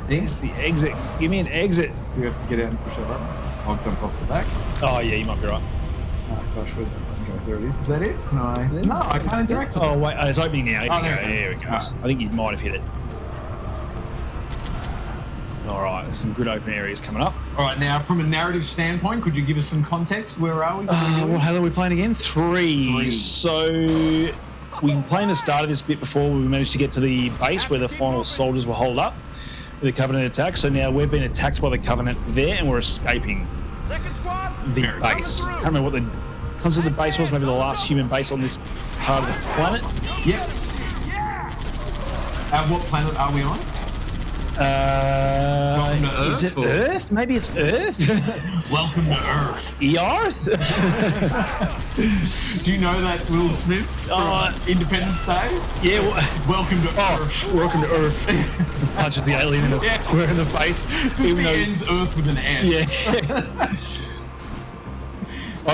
Speaker 1: There's the exit. Give me an exit.
Speaker 2: Do we have to get out and push that button? I'll jump off the back.
Speaker 1: Oh, yeah, you might be right.
Speaker 2: Oh, gosh, where the button go? There it is. Is that it? No, I can't interact with it.
Speaker 1: Oh, wait. It's opening now.
Speaker 2: Oh, there it
Speaker 1: There
Speaker 2: goes.
Speaker 1: it goes. I think you might have hit it. All right, there's some good open areas coming up.
Speaker 2: All right, now, from a narrative standpoint, could you give us some context? Where are we?
Speaker 1: What hell are we playing again? Three. So we were playing the start of this bit before we managed to get to the base where the final soldiers were holed up with the Covenant attack. So now we've been attacked by the Covenant there and we're escaping
Speaker 6: Second squad.
Speaker 1: the base. I can't remember what the concept of the base was. Maybe the last human base on this part of the planet.
Speaker 2: Yep. What planet are we on? Welcome to Earth,
Speaker 1: Is it
Speaker 2: or-
Speaker 1: Earth? Maybe it's Earth?
Speaker 2: Welcome to Earth.
Speaker 1: Earth?
Speaker 2: Do you know that Will Smith from Independence Day?
Speaker 1: Yeah.
Speaker 2: Welcome to Earth.
Speaker 1: Welcome to Earth. Punches the alien in the, square in the face.
Speaker 2: Because he ends Earth with an N.
Speaker 1: Yeah. I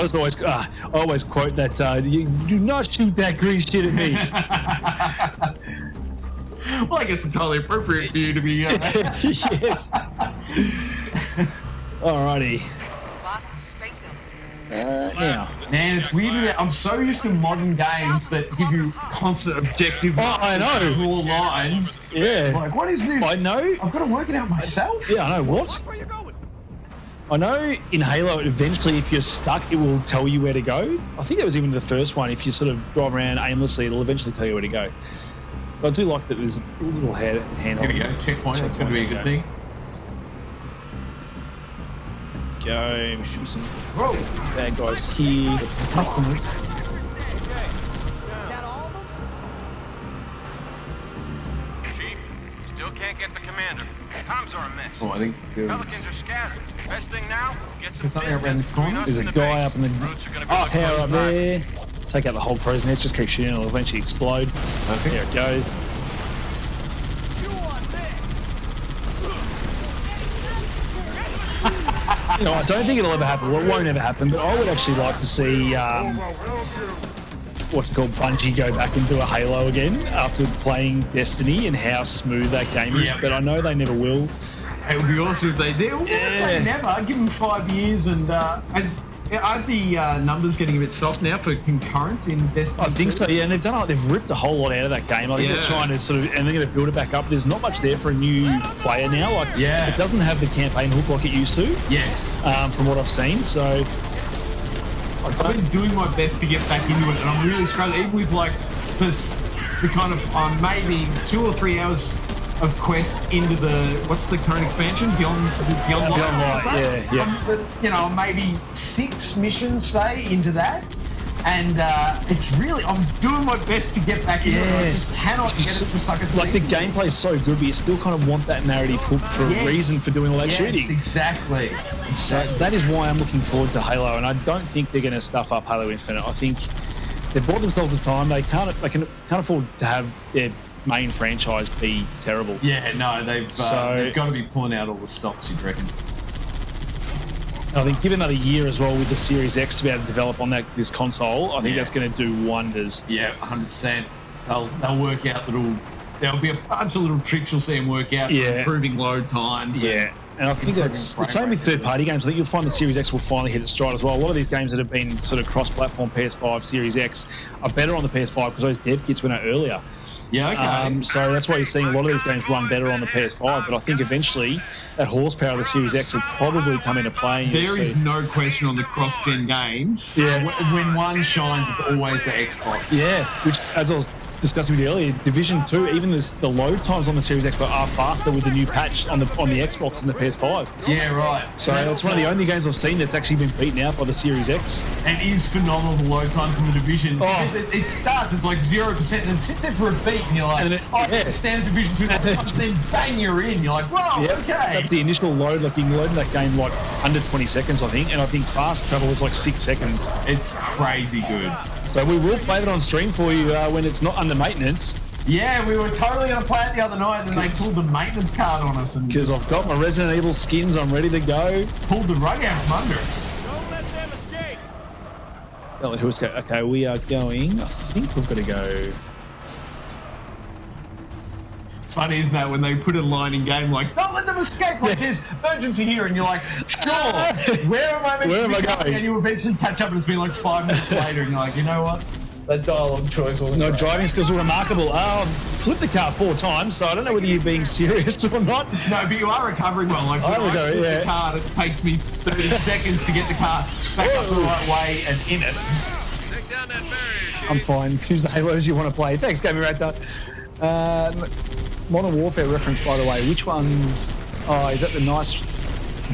Speaker 1: always quote that, you do not shoot that green shit at me.
Speaker 2: Well, I guess it's totally appropriate for you to be...
Speaker 1: Yes. Alrighty. Now.
Speaker 2: Man, it's weird that I'm so used to modern games that give you constant objective.
Speaker 1: I know.
Speaker 2: Draw lines.
Speaker 1: Yeah.
Speaker 2: Like, what is this?
Speaker 1: I know.
Speaker 2: I've got to work it out myself.
Speaker 1: Yeah, I know. What?
Speaker 6: Where you going?
Speaker 1: I know in Halo, eventually, if you're stuck, it will tell you where to go. I think that was even the first one. If you sort of drive around aimlessly, it'll eventually tell you where to go. But I do like that there's a little handle.
Speaker 2: Here we go. Checkpoint. That's going to be a good thing.
Speaker 1: Go. There should be some bad guys here.
Speaker 2: Some customers.
Speaker 6: Is that all of them? Chief, still can't get the commander. Comms are a mess.
Speaker 2: Oh, I think there
Speaker 6: Pelicans
Speaker 2: was...
Speaker 6: are scattered. Best thing now, get
Speaker 2: Is there
Speaker 6: some
Speaker 2: something around this corner?
Speaker 1: There's a guy up in the tower up there.
Speaker 6: base.
Speaker 1: Take out the whole crow's nest. Just keep shooting. It'll eventually explode.
Speaker 2: Okay.
Speaker 1: There it goes. You know, I don't think it'll ever happen. Well, it won't ever happen. But I would actually like to see what's it called, Bungie go back and do a Halo again after playing Destiny and how smooth that game is.
Speaker 2: Yeah.
Speaker 1: But I know they never will.
Speaker 2: It would be awesome if they did. We'll never say never. Give them 5 years and aren't the numbers getting a bit soft now for concurrence in Destiny?
Speaker 1: I think
Speaker 2: 2?
Speaker 1: so, yeah. And they've ripped a whole lot out of that game. I think they're trying to sort of, and they're going to build it back up. There's not much there for a new player now. Like, it doesn't have the campaign hook like it used to.
Speaker 2: Yes.
Speaker 1: From what I've seen. So
Speaker 2: I've been doing my best to get back into it, and I'm really struggling. Even with like the kind of maybe 2 or 3 hours of quests into what's the current expansion? Beyond Light. Yeah. Maybe 6 missions, say, into that. And it's really, I'm doing my best to get back into it. I just cannot get it to suck its
Speaker 1: like the
Speaker 2: teeth.
Speaker 1: gameplay is so good, but you still kind of want that narrative hook for a reason for doing all that shooting.
Speaker 2: Yes, exactly.
Speaker 1: So that is why I'm looking forward to Halo, and I don't think they're going to stuff up Halo Infinite. I think they've bought themselves the time. They can't afford to have their main franchise be terrible.
Speaker 2: Yeah, no, they've got to be pulling out all the stops, you'd reckon.
Speaker 1: I think give another year as well with the Series X to be able to develop on this console. I think that's going to do wonders.
Speaker 2: Yeah, 100%. They'll work out there'll be a bunch of little tricks you'll see them work out, improving load times.
Speaker 1: Yeah. And I think that's the same with third-party games. I think you'll find the Series X will finally hit its stride as well. A lot of these games that have been sort of cross-platform PS5, Series X are better on the PS5 because those dev kits went out earlier.
Speaker 2: Yeah, okay.
Speaker 1: So that's why you're seeing a lot of these games run better on the PS5. But I think eventually that horsepower of the Series X will probably come into play.
Speaker 2: There is no question on the cross-gen games.
Speaker 1: Yeah.
Speaker 2: When one shines, it's always the Xbox.
Speaker 1: Yeah, which, as I was discussing with you earlier, Division 2, even the load times on the Series X are faster with the new patch on the Xbox and the PS5.
Speaker 2: Yeah, right.
Speaker 1: So that's one of the only games I've seen that's actually been beaten out by the Series X.
Speaker 2: It is phenomenal, the load times in the Division. Because it starts, it's like 0%, and it sits there for a beat, and you're like, standard Division 2, then bang, you're in. You're like, whoa, okay.
Speaker 1: That's the initial load. Like, you can load in that game like under 20 seconds, I think, and I think fast travel is like 6 seconds.
Speaker 2: It's crazy good.
Speaker 1: So we will play it on stream for you when it's not under maintenance.
Speaker 2: Yeah, we were totally going to play it the other night, and then they pulled the maintenance card on us.
Speaker 1: Because I've got my Resident Evil skins, I'm ready to go.
Speaker 2: Pulled the rug out from under us.
Speaker 6: Don't let them escape.
Speaker 1: Okay, we are going. I think we've got to go.
Speaker 2: It's funny, isn't that, when they put a line in game like, don't let them escape, like there's urgency here, and you're like, sure, where am I meant to be going? And you eventually catch up, and it's been like 5 minutes later, and you're like, you know what? That dialogue choice wasn't
Speaker 1: No,
Speaker 2: great.
Speaker 1: driving skills are remarkable. Flipped the car 4 times, so I don't know whether you're being serious or not.
Speaker 2: No, but you are recovering well. Like, when I flip the car, it takes me 30 seconds to get the car back up the right way and in it.
Speaker 6: Take down that barrier.
Speaker 1: I'm fine. Choose the Halos you want to play. Thanks, Gaming Raptor. Modern Warfare reference, by the way. Which one's... Oh, is that the nice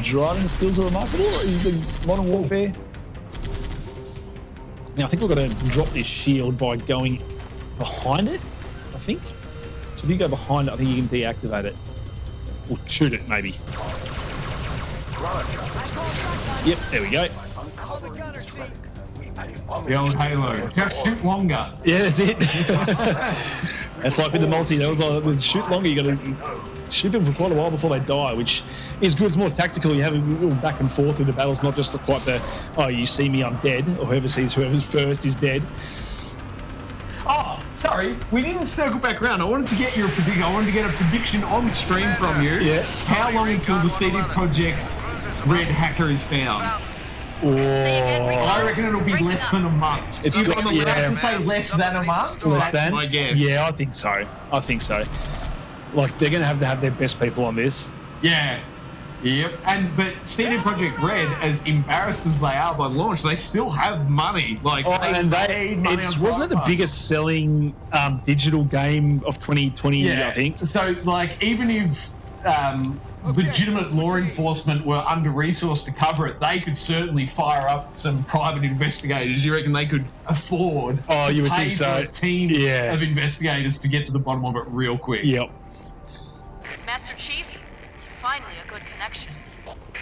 Speaker 1: driving skills are remarkable? Or is the Modern Warfare... Now, I think we've got to drop this shield by going behind it, I think. So if you go behind it, I think you can deactivate it. Or shoot it, maybe. Yep, there we go.
Speaker 2: The old Halo. Just shoot longer.
Speaker 1: Yeah, that's it. It's like with the multi, that was like, with shoot longer, you got to shoot them for quite a while before they die, which is good. It's more tactical. You have a little back and forth in the battles, not just quite the, oh, you see me, I'm dead, or whoever sees whoever's first is dead.
Speaker 2: Oh, sorry, we didn't circle back around. I wanted to get your prediction. I wanted to get a prediction on stream from you.
Speaker 1: Yeah.
Speaker 2: How long until the CD Projekt Red hacker is found? I reckon it'll be less than a month.
Speaker 1: It's
Speaker 2: I'm
Speaker 1: got-
Speaker 2: allowed
Speaker 1: yeah.
Speaker 2: to say less than a month.
Speaker 1: Less
Speaker 2: That's
Speaker 1: than?
Speaker 2: my guess.
Speaker 1: Yeah, I think so. Like, they're going to have their best people on this.
Speaker 2: Yeah. Yep. But CD Projekt Red, as embarrassed as they are by launch, they still have money. Like,
Speaker 1: Wasn't it the biggest selling digital game of 2020, I think?
Speaker 2: So, like, even if legitimate law enforcement were under-resourced to cover it, they could certainly fire up some private investigators. You reckon they could afford to
Speaker 1: you would
Speaker 2: pay
Speaker 1: think so.
Speaker 2: for a team of investigators to get to the bottom of it real quick?
Speaker 1: Yep.
Speaker 4: Master Chief, finally a good connection.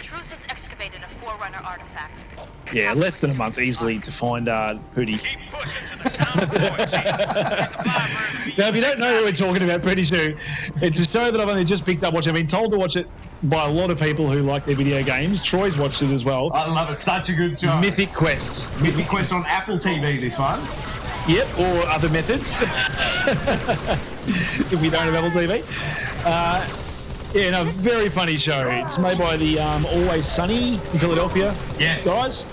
Speaker 4: Truth has excavated a Forerunner artifact.
Speaker 1: Yeah, less than a month easily to find Pooty.
Speaker 6: Keep pushing to the town of Boy, Chief. There's a library.
Speaker 1: Now, if you don't know who we're talking about, Pretty Sure, it's a show that I've only just picked up watching. I've been told to watch it by a lot of people who like their video games. Troy's watched it as well.
Speaker 2: I love it. Such a good show.
Speaker 1: Mythic Quest.
Speaker 2: Mythic Quest on Apple TV, this one.
Speaker 1: Yep, or other methods. If you don't have Apple TV. Yeah, no, very funny show. It's made by the Always Sunny in Philadelphia guys.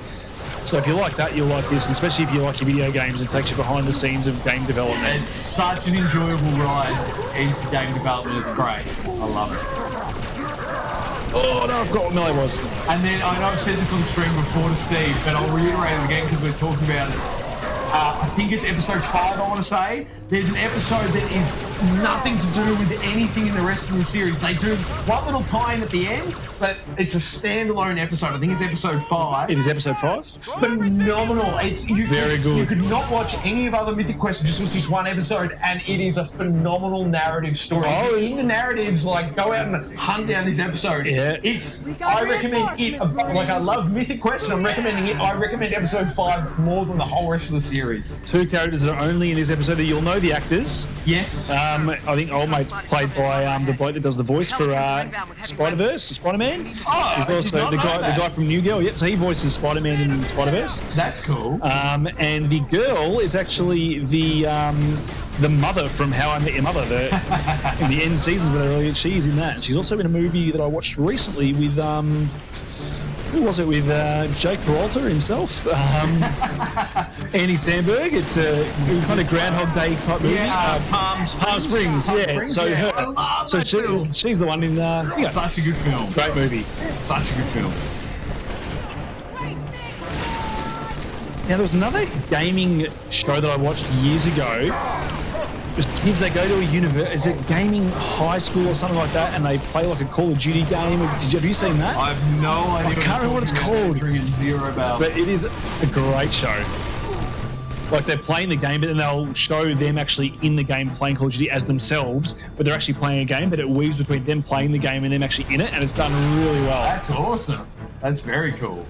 Speaker 1: So if you like that, you'll like this, and especially if you like your video games, it takes you behind the scenes of game development.
Speaker 2: It's such an enjoyable ride into game development. It's great. I love it.
Speaker 1: Oh no, I forgot what melee was.
Speaker 2: And then I know I've said this on screen before to Steve, but I'll reiterate it again because we're talking about it. I think it's episode 5, I want to say. There's an episode that is nothing to do with anything in the rest of the series. They do one little tie-in at the end, but it's a standalone episode. I think it's episode 5.
Speaker 1: It is episode 5?
Speaker 2: Phenomenal.
Speaker 1: Very good.
Speaker 2: You could not watch any of other Mythic Quest, just watch this one episode, and it is a phenomenal narrative story.
Speaker 1: Oh,
Speaker 2: Into narratives, like, go out and hunt down this episode.
Speaker 1: Yeah.
Speaker 2: I recommend it. Like, I love Mythic Quest, and I'm recommending it. I recommend episode 5 more than the whole rest of the series.
Speaker 1: 2 characters that are only in this episode that you'll know the actors.
Speaker 2: Yes.
Speaker 1: I think Old Mate's played by the bloke that does the voice for Spider-Verse, Spider-Man.
Speaker 2: Oh,
Speaker 1: He's also the guy from New Girl. Yep, so he voices Spider-Man in Spider-Verse.
Speaker 2: That's cool.
Speaker 1: And the girl is actually the mother from How I Met Your Mother. In the end seasons where they're she's in that. She's also in a movie that I watched recently with who was it with Jake Peralta himself, Andy Samberg. It's a kind of Groundhog Day type movie.
Speaker 2: Palm
Speaker 1: Springs. Yeah. So she's the one in.
Speaker 2: Such a good film.
Speaker 1: Great movie.
Speaker 2: Such a good film.
Speaker 1: Now there was another gaming show that I watched years ago. Just kids, they go to a university, is it gaming high school or something like that, and they play like a Call of Duty game. Have you seen that?
Speaker 2: I have no idea.
Speaker 1: I can't remember what it's called.
Speaker 2: Zero bells.
Speaker 1: But it is a great show. Like, they're playing the game, but then they'll show them actually in the game playing Call of Duty as themselves, but they're actually playing a game, but it weaves between them playing the game and them actually in it, and it's done really well.
Speaker 2: That's awesome. That's very cool.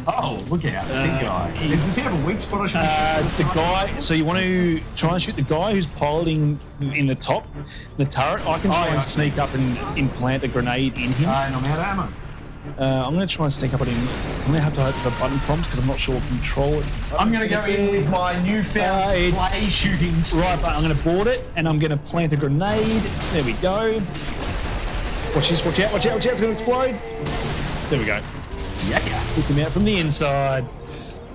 Speaker 2: Oh, look out. Big guy. Does he have a weak spot? Or
Speaker 1: it's the guy. So you want to try and shoot the guy who's piloting in the top, the turret. I can try and sneak up and implant a grenade in him.
Speaker 2: I'm out of ammo.
Speaker 1: I'm going to try and sneak up on him. I'm going to have to hope for button prompts because I'm not sure control it.
Speaker 2: I'm going to go in with my newfound play shooting skills.
Speaker 1: Right, but I'm going to board it and I'm going to plant a grenade. There we go. Watch this, watch out, watch out, watch out. It's going to explode. There we go.
Speaker 2: Yeah.
Speaker 1: Pick him out from the inside.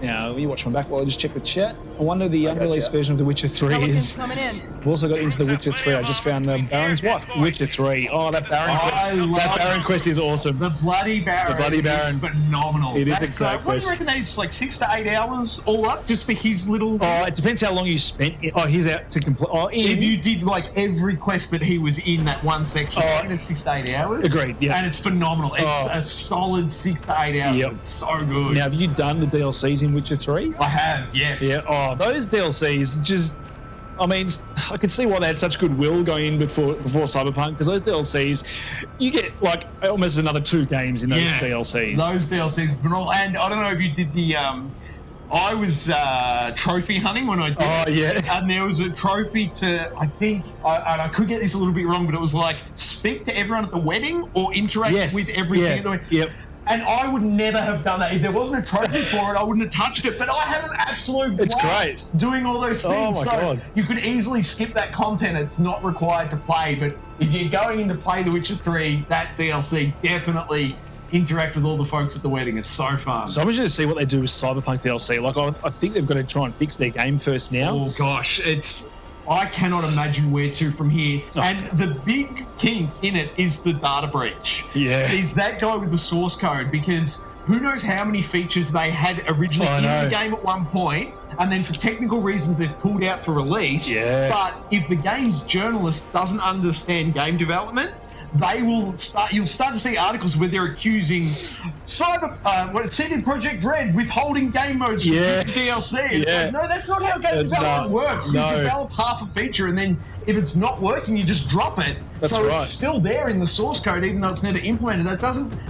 Speaker 1: Now, you watch my back while I just check the chat. I wonder the unreleased version of The Witcher 3 is... We've also got into The Witcher 3. I just found the Baron's wife. Witcher 3. Oh, that Baron quest. That Baron quest is awesome.
Speaker 2: The Bloody Baron.
Speaker 1: The Bloody Baron.
Speaker 2: Is phenomenal.
Speaker 1: It is a great
Speaker 2: quest. What do you reckon that is? Like 6 to 8 hours all up just for his little...
Speaker 1: Oh, it depends how long you spent. Oh, he's out to complete... Oh,
Speaker 2: if you did like every quest that he was in that one section, I think it's 6 to 8 hours.
Speaker 1: Agreed, yeah.
Speaker 2: And it's phenomenal. It's a solid 6 to 8 hours.
Speaker 1: Yep.
Speaker 2: It's so good.
Speaker 1: Now, have you done the DLCs in Witcher 3?
Speaker 2: I have, yes.
Speaker 1: Yeah. Oh, those DLCs just... I mean, I can see why they had such goodwill going in before Cyberpunk, because those DLCs, you get like almost another 2 games in those DLCs.
Speaker 2: Those DLCs are phenomenal. And I don't know if you did the... I was trophy hunting when I did
Speaker 1: it. Yeah.
Speaker 2: And there was a trophy to, I think, and I could get this a little bit wrong, but it was like, speak to everyone at the wedding or interact with everything at the wedding.
Speaker 1: Yep.
Speaker 2: And I would never have done that. If there wasn't a trophy for it, I wouldn't have touched it. But I had an absolute blast doing all those things.
Speaker 1: Oh my God.
Speaker 2: You could easily skip that content. It's not required to play. But if you're going in to play The Witcher 3, that DLC, definitely interact with all the folks at the wedding. It's so fun.
Speaker 1: So I'm interested to see what they do with Cyberpunk DLC. Like, I think they've got to try and fix their game first now.
Speaker 2: Oh, gosh. I cannot imagine where to from here. Oh. And the big kink in it is the data breach.
Speaker 1: Yeah.
Speaker 2: Is that guy with the source code, because who knows how many features they had originally in the game at one point, and then for technical reasons they've pulled out for release.
Speaker 1: Yeah.
Speaker 2: But if the game's journalist doesn't understand game development, you'll start to see articles where they're accusing CD Projekt Red withholding game modes from DLC. It's like, no, that's not how game development works. You develop half a feature and then if it's not working, you just drop it.
Speaker 1: That's
Speaker 2: It's still there in the source code, even though it's never implemented.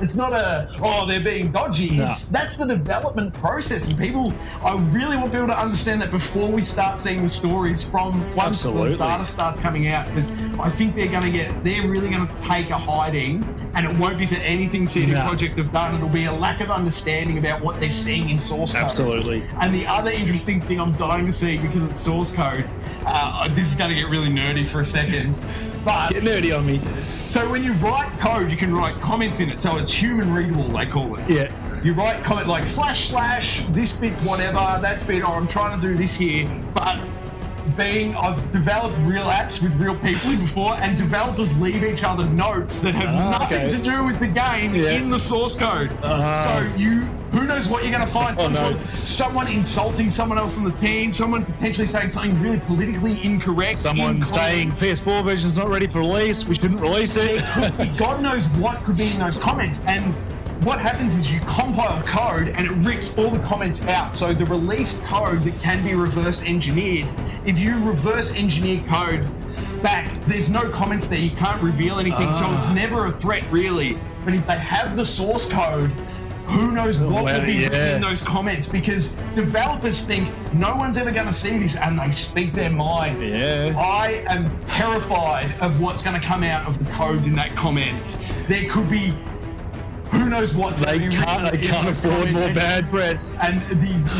Speaker 2: It's not they're being dodgy.
Speaker 1: No.
Speaker 2: That's the development process. And I really want people to understand that before we start seeing the stories from once the data starts coming out, because I think they're really going to take a hiding, and it won't be for anything CD Projekt have done. It'll be a lack of understanding about what they're seeing in source code.
Speaker 1: Absolutely.
Speaker 2: And the other interesting thing I'm dying to see, because it's source code, this is going to get really nerdy for a second. But
Speaker 1: get nerdy on me.
Speaker 2: So when you write code, you can write comments in it. So it's human readable, they call it.
Speaker 1: Yeah.
Speaker 2: You write comment like // this bit, whatever, that's bit, or I'm trying to do this here. But I've developed real apps with real people before, and developers leave each other notes that have nothing to do with the game in the source code. So who knows what you're going to find? Someone insulting someone else on the team, someone potentially saying something really politically incorrect.
Speaker 1: Someone saying PS4 version's not ready for release, we shouldn't release it.
Speaker 2: God knows what could be in those comments. And what happens is you compile code and it rips all the comments out. So the released code that can be reverse engineered, if you reverse engineer code back, there's no comments there. You can't reveal anything. So it's never a threat really. But if they have the source code, who knows what will be in those comments, because developers think no one's ever going to see this and they speak their mind. I am terrified of what's going to come out of the codes in that comments. There could be who knows what
Speaker 1: they can't afford more bad press.
Speaker 2: And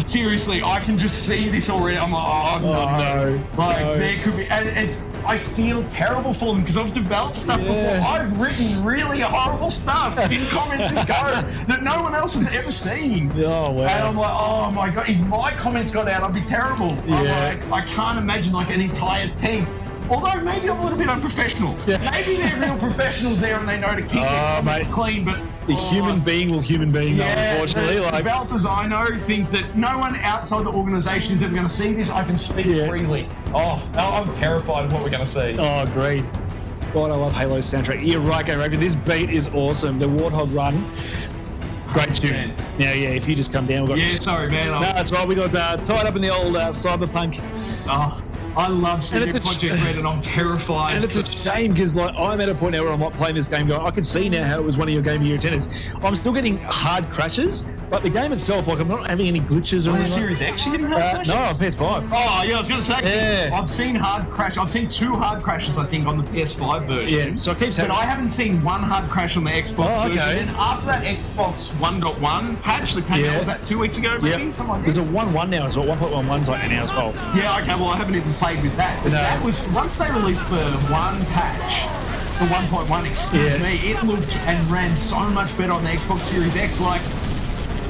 Speaker 2: seriously, I can just see this already. I'm like, there could be, and I feel terrible for them because I've developed stuff before. I've written really horrible stuff in comments and code that no one else has ever seen.
Speaker 1: Oh wow!
Speaker 2: And I'm like, oh my god, if my comments got out, I'd be terrible. I'm like, I can't imagine like an entire team. Although maybe I'm a little bit unprofessional. Maybe they're real professionals there and they know to keep their comments clean, but
Speaker 1: the human being will human being, unfortunately.
Speaker 2: The developers I know think that no one outside the organisation is ever going to see this. I can speak freely. I'm terrified of what we're going to see.
Speaker 1: Oh, agreed. God, I love Halo's soundtrack. You're right, Raven. This beat is awesome. The Warthog Run. Great tune. Now, if you just come down, we've got...
Speaker 2: sorry, man.
Speaker 1: No, that's right. We got tied up in the old Cyberpunk.
Speaker 2: I love CD Projekt Red, and I'm terrified.
Speaker 1: And it's a shame because I'm at a point now where I'm not playing this game going, I can see now how it was one of your Game of Year attendants. I'm still getting hard crashes, but the game itself, I'm not having any glitches or anything.
Speaker 2: Series X, you getting hard crashes?
Speaker 1: No, on PS5.
Speaker 2: Oh, yeah, I was going to say. I've seen hard crash. I've seen 2 hard crashes, I think, on the PS5 version.
Speaker 1: Yeah, so I keep saying.
Speaker 2: But I haven't seen 1 hard crash on the Xbox version. And after that Xbox 1.1 patch that came out, was that 2 weeks ago, maybe? Something like this?
Speaker 1: There's a 1.1 now as well. 1.11's like now as well.
Speaker 2: Yeah, okay, well, I haven't even played with that. But that was, once they released the 1 patch, the 1.1, excuse me, it looked and ran so much better on the Xbox Series X. Like,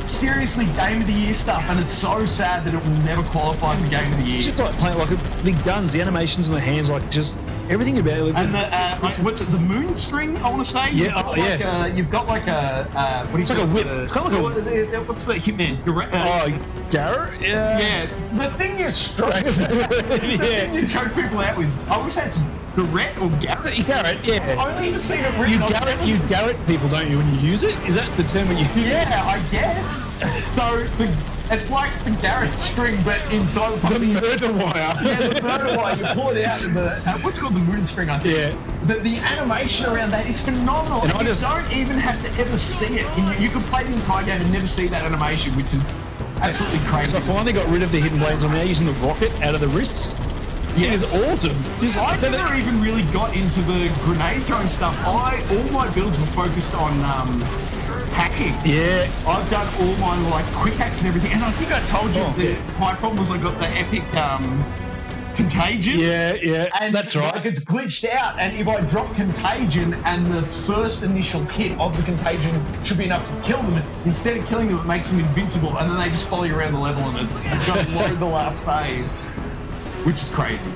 Speaker 2: seriously, Game of the Year stuff, and it's so sad that it will never qualify for Game of the Year.
Speaker 1: It's just like playing, like the guns, the animations on the hands, like just everything about it.
Speaker 2: And the, what's it, the moon string, I want to say? You've got like a, what do you
Speaker 1: call it? It's like a whip. It's kind of like
Speaker 2: a, what's the Hitman?
Speaker 1: Garrett?
Speaker 2: Yeah. The thing you stroke, the thing you choke people out with. I always say it's Garrett or Garrett.
Speaker 1: Garrett, yeah.
Speaker 2: I've only ever seen it written.
Speaker 1: You Garrett people, don't you, when you use it? Is that the term when you use it?
Speaker 2: Yeah, I guess. So it's like the Garrett string, but inside
Speaker 1: the murder wire.
Speaker 2: Yeah, the murder wire. You pull it out in the what's called the moon string, I think.
Speaker 1: Yeah.
Speaker 2: The animation around that is phenomenal. And you don't even have to ever see it. You can play the entire game and never see that animation, which is absolutely crazy.
Speaker 1: So I finally got rid of the hidden blades. I'm now using the rocket out of the wrists. Yeah, it's awesome.
Speaker 2: I never even really got into the grenade throwing stuff. All my builds were focused on hacking.
Speaker 1: Yeah.
Speaker 2: I've done all my like quick hacks and everything. And I think I told you that my problem was I got the epic contagion.
Speaker 1: Yeah, and that's right.
Speaker 2: Like it's glitched out, and if I drop contagion and the first initial hit of the contagion should be enough to kill them, instead of killing them, it makes them invincible, and then they just follow you around the level, and you've got to load the last save. Which is crazy.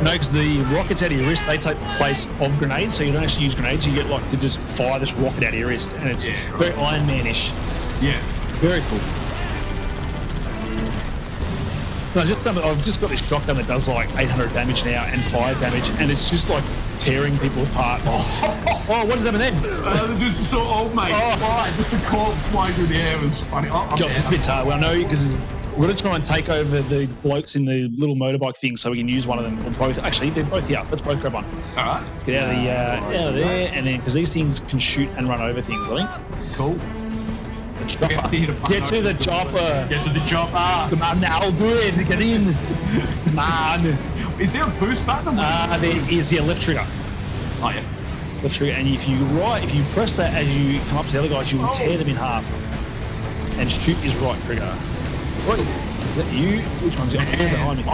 Speaker 1: No, because the rockets out of your wrist, they take the place of grenades, so you don't actually use grenades. You get like to just fire this rocket out of your wrist, and it's very Iron Man-ish.
Speaker 2: Yeah.
Speaker 1: Very cool. No, I've just got this shotgun that does like 800 damage now and 5 damage, and it's just like tearing people apart. Oh, what does that mean then?
Speaker 2: Just so old, mate. Just a corpse flying through the air was funny.
Speaker 1: It's a bit hard. Well, no, because we're going to try and take over the blokes in the little motorbike thing so we can use one of them, or both. Actually, they're both here. Let's both grab one.
Speaker 2: All right.
Speaker 1: Let's get out of there, and then, because these things can shoot and run over things, I think.
Speaker 2: Cool.
Speaker 1: The chopper. Get to the chopper.
Speaker 2: Get to the chopper.
Speaker 1: Come on now, do it. Get in. Come on.
Speaker 2: Is there a boost button?
Speaker 1: There is, left trigger.
Speaker 2: Oh, yeah.
Speaker 1: Left trigger, and if you press that as you come up to the other guys, you will tear them in half. And shoot is right trigger. What? Is that you? Which one's behind me?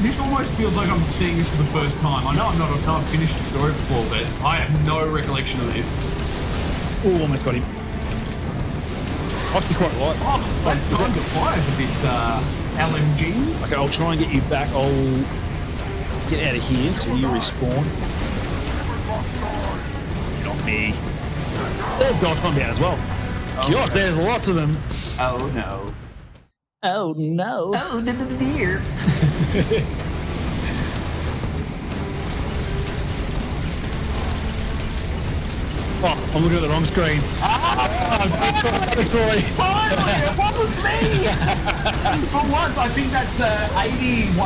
Speaker 2: This almost feels like I'm seeing this for the first time. I know I've not finished the story before, but I have no recollection of this.
Speaker 1: Oh, almost got him. Actually quite right.
Speaker 2: Time to fly is a bit LMG.
Speaker 1: Okay, I'll try and get you back. I'll get out of here so you respawn. Get off me. Oh god, I'm down as well. God, there's lots of them.
Speaker 2: Oh no.
Speaker 1: Oh no.
Speaker 2: Oh dear.
Speaker 1: Oh, I'm looking at the wrong screen. Sorry.
Speaker 2: Finally, it wasn't me! For once, I think that's 81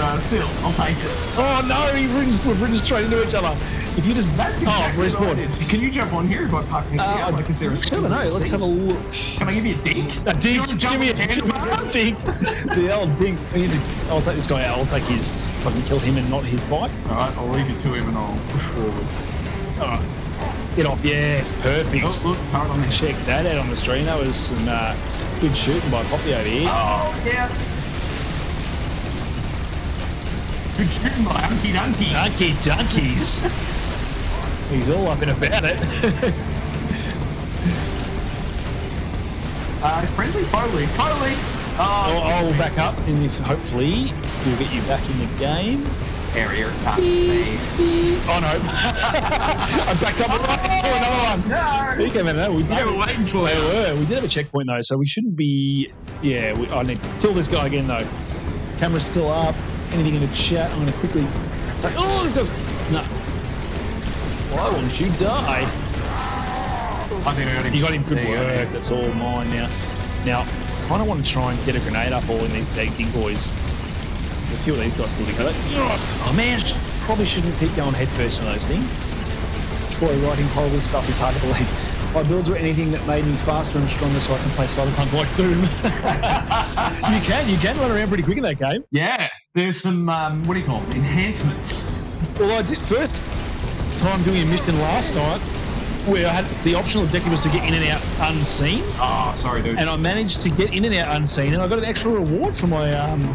Speaker 2: but still, I'll take it.
Speaker 1: Oh no, we've ridden straight into each other. If you just
Speaker 2: That's exactly what I
Speaker 1: respawn.
Speaker 2: did. Can you jump on here if I park next to you? Like, is there a
Speaker 1: I don't know. Let's have a look.
Speaker 2: Can I give you a dink?
Speaker 1: A dink.
Speaker 2: You want to jump
Speaker 1: Give me
Speaker 2: on
Speaker 1: a
Speaker 2: handlebars?
Speaker 1: dink. The old dink. I'll take this guy out. I'll take his. If I can kill him and not his bike.
Speaker 2: Alright, I'll leave it to him and I'll push forward.
Speaker 1: Alright. Get off. Yeah, it's perfect.
Speaker 2: Oh, look, turret on there.
Speaker 1: Check that out on the stream. That was some good shooting by Poppy over here.
Speaker 2: Oh, yeah. Good shooting by Unky Dunky.
Speaker 1: Dunky donkeys. He's all up and about it.
Speaker 2: It's friendly, totally.
Speaker 1: I'll back up and if hopefully we'll get you back in the game.
Speaker 2: Area can't see.
Speaker 1: Oh no. I backed up right into another one.
Speaker 2: No.
Speaker 1: He came out of that.
Speaker 2: They were waiting for
Speaker 1: They
Speaker 2: you.
Speaker 1: were. We did have a checkpoint though, so we shouldn't be. Yeah, I need to kill this guy again though. Camera's still up. Anything in the chat? I'm going to quickly. Oh, this guy's. No. Why won't you die?
Speaker 2: I think I got him.
Speaker 1: You got him. Good
Speaker 2: There you go.
Speaker 1: work. That's all mine now. Now, I kind of want to try and get a grenade up all in these big boys. A few of these guys still together. Oh man, probably shouldn't keep going head first on those things. Troy writing horrible stuff is hard to believe. My builds were anything that made me faster and stronger so I can play Cyberpunk like Doom. you can run around pretty quick in that game.
Speaker 2: Yeah, there's some, what do you call them, enhancements.
Speaker 1: Well, I did first time doing a mission last night where I had the optional objective was to get in and out unseen.
Speaker 2: Oh, sorry, dude.
Speaker 1: And I managed to get in and out unseen, and I got an extra reward for my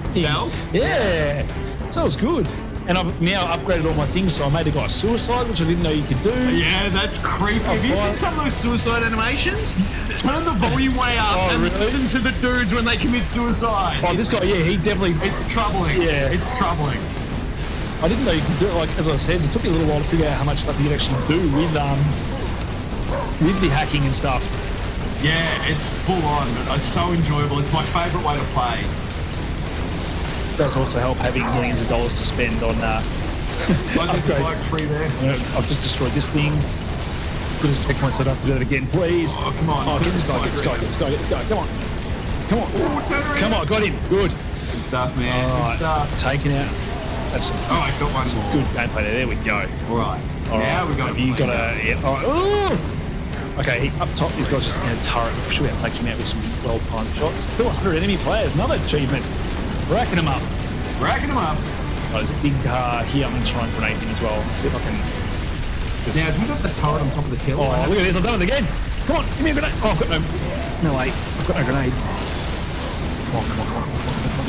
Speaker 2: Stealth?
Speaker 1: Yeah, so it was good. And I've now upgraded all my things, so I made a guy suicide, which I didn't know you could do.
Speaker 2: Yeah, that's creepy. Have you seen some of those suicide animations? Turn the volume way up and
Speaker 1: really?
Speaker 2: listen to the dudes when they commit suicide.
Speaker 1: Oh, this guy, yeah, he definitely.
Speaker 2: It's troubling.
Speaker 1: Yeah.
Speaker 2: It's troubling.
Speaker 1: I didn't know you could do it. Like as I said, it took me a little while to figure out how much stuff you could actually do with the hacking and stuff.
Speaker 2: Yeah, it's full on, but it's so enjoyable. It's my favourite way to play.
Speaker 1: It does also help having millions of dollars to spend on
Speaker 2: Like there's a
Speaker 1: upgrades.
Speaker 2: bloke free there.
Speaker 1: I've just destroyed this thing. Put as a checkpoint so I don't have to do it again, please.
Speaker 2: Oh, come on.
Speaker 1: Oh, get this guy, get this guy, get this guy, get this guy. Come on. Come on.
Speaker 2: Oh,
Speaker 1: Come on, got him. Good.
Speaker 2: Good stuff, man.
Speaker 1: All
Speaker 2: Good
Speaker 1: right,
Speaker 2: stuff.
Speaker 1: taken out. That's some
Speaker 2: Oh, I got one more.
Speaker 1: good gameplay there. There we go.
Speaker 2: All right.
Speaker 1: All
Speaker 2: Now
Speaker 1: right.
Speaker 2: we got.
Speaker 1: You got a. Yeah. All right. Ooh! Okay, up top, these guys just in a turret. I'm sure we have to take him out with some well-timed shots. Kill 100 enemy players. Another achievement. Racking them up.
Speaker 2: Racking them up.
Speaker 1: Oh, there's a big here. I'm going to try and grenade him as well. See if I can. Just...
Speaker 2: Now, have you got the turret on top of the hill?
Speaker 1: Oh, look at this. I've done it again. Come on, give me a grenade. Oh, I've got no. No, wait. I've got no grenade. Come on, come on, come on.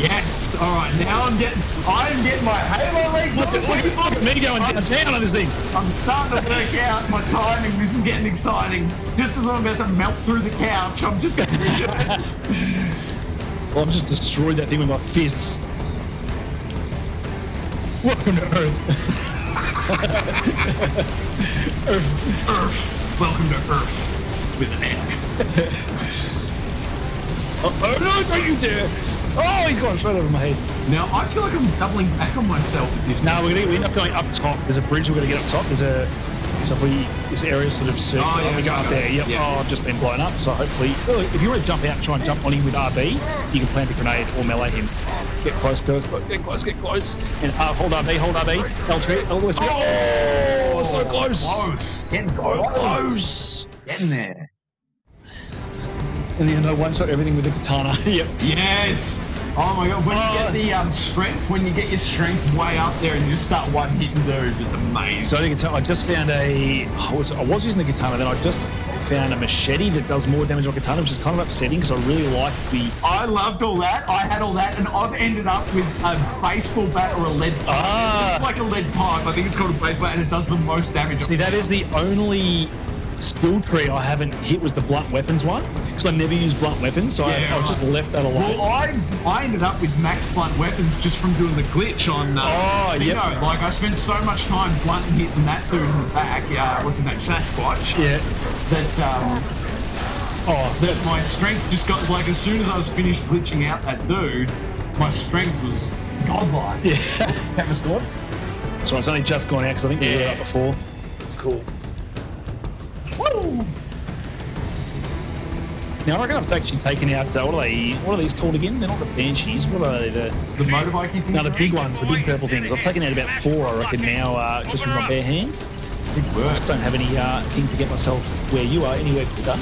Speaker 2: Yes. All right. Now I'm getting my Halo legs.
Speaker 1: Look at me going downtown on this thing.
Speaker 2: I'm starting to work out my timing. This is getting exciting. Just as I'm about to melt through the couch, I'm just going to do it.
Speaker 1: Well, I've just destroyed that thing with my fists. Welcome to Earth.
Speaker 2: Earth. Welcome to Earth with an F.
Speaker 1: Oh, no, don't you dare. Oh, he's gone straight over my head.
Speaker 2: Now, I feel like I'm doubling back on myself at this
Speaker 1: No,
Speaker 2: point.
Speaker 1: we end up going up top. There's a bridge we're going to get up top. There's a... So if we... This area sort of circular.
Speaker 2: Oh, yeah,
Speaker 1: we go up there. Yep.
Speaker 2: yeah.
Speaker 1: Oh, I've just been blown up. So hopefully... Oh, if you want to jump out and try and jump on him with RB, you can plant a grenade or melee him. Get close, Kurt. Get close, get close. And hold RB, hold RB. L3, L3. Oh, so close.
Speaker 2: Close. Getting
Speaker 1: So close.
Speaker 2: Getting there.
Speaker 1: In the end, I one-shot everything with the katana. Yep.
Speaker 2: Yes. Oh my god, when you get the strength, when you get your strength way up there and you just start one-hitting dudes, it's amazing.
Speaker 1: So I just found I was using the katana, then I just found a machete that does more damage on katana, which is kind of upsetting because I really like the...
Speaker 2: I loved all that, I had all that, and I've ended up with a baseball bat or a lead pipe. It looks like a lead pipe, I think it's called a baseball bat, and it does the most damage.
Speaker 1: See, that is the only skill tree I haven't hit was the blunt weapons one, because I never used blunt weapons, so I just left that alone.
Speaker 2: Well, I ended up with max blunt weapons just from doing the glitch on Bingo. Like, I spent so much time blunt hitting that dude in the back, what's his name, Sasquatch, that my strength just got, like, as soon as I was finished glitching out that dude, my strength was godlike.
Speaker 1: Yeah. Camera squad. So it's only just gone out because I think we did that before.
Speaker 2: It's cool.
Speaker 1: Woo! Now I reckon I've actually taken out what are these called again? They're not the Banshees. What are they? The
Speaker 2: motorbike things?
Speaker 1: No, the big ones, the big purple things. I've taken out about 4, I reckon now, just with my bare hands.
Speaker 2: Big work.
Speaker 1: I just don't have any thing to get myself where you are anywhere quicker.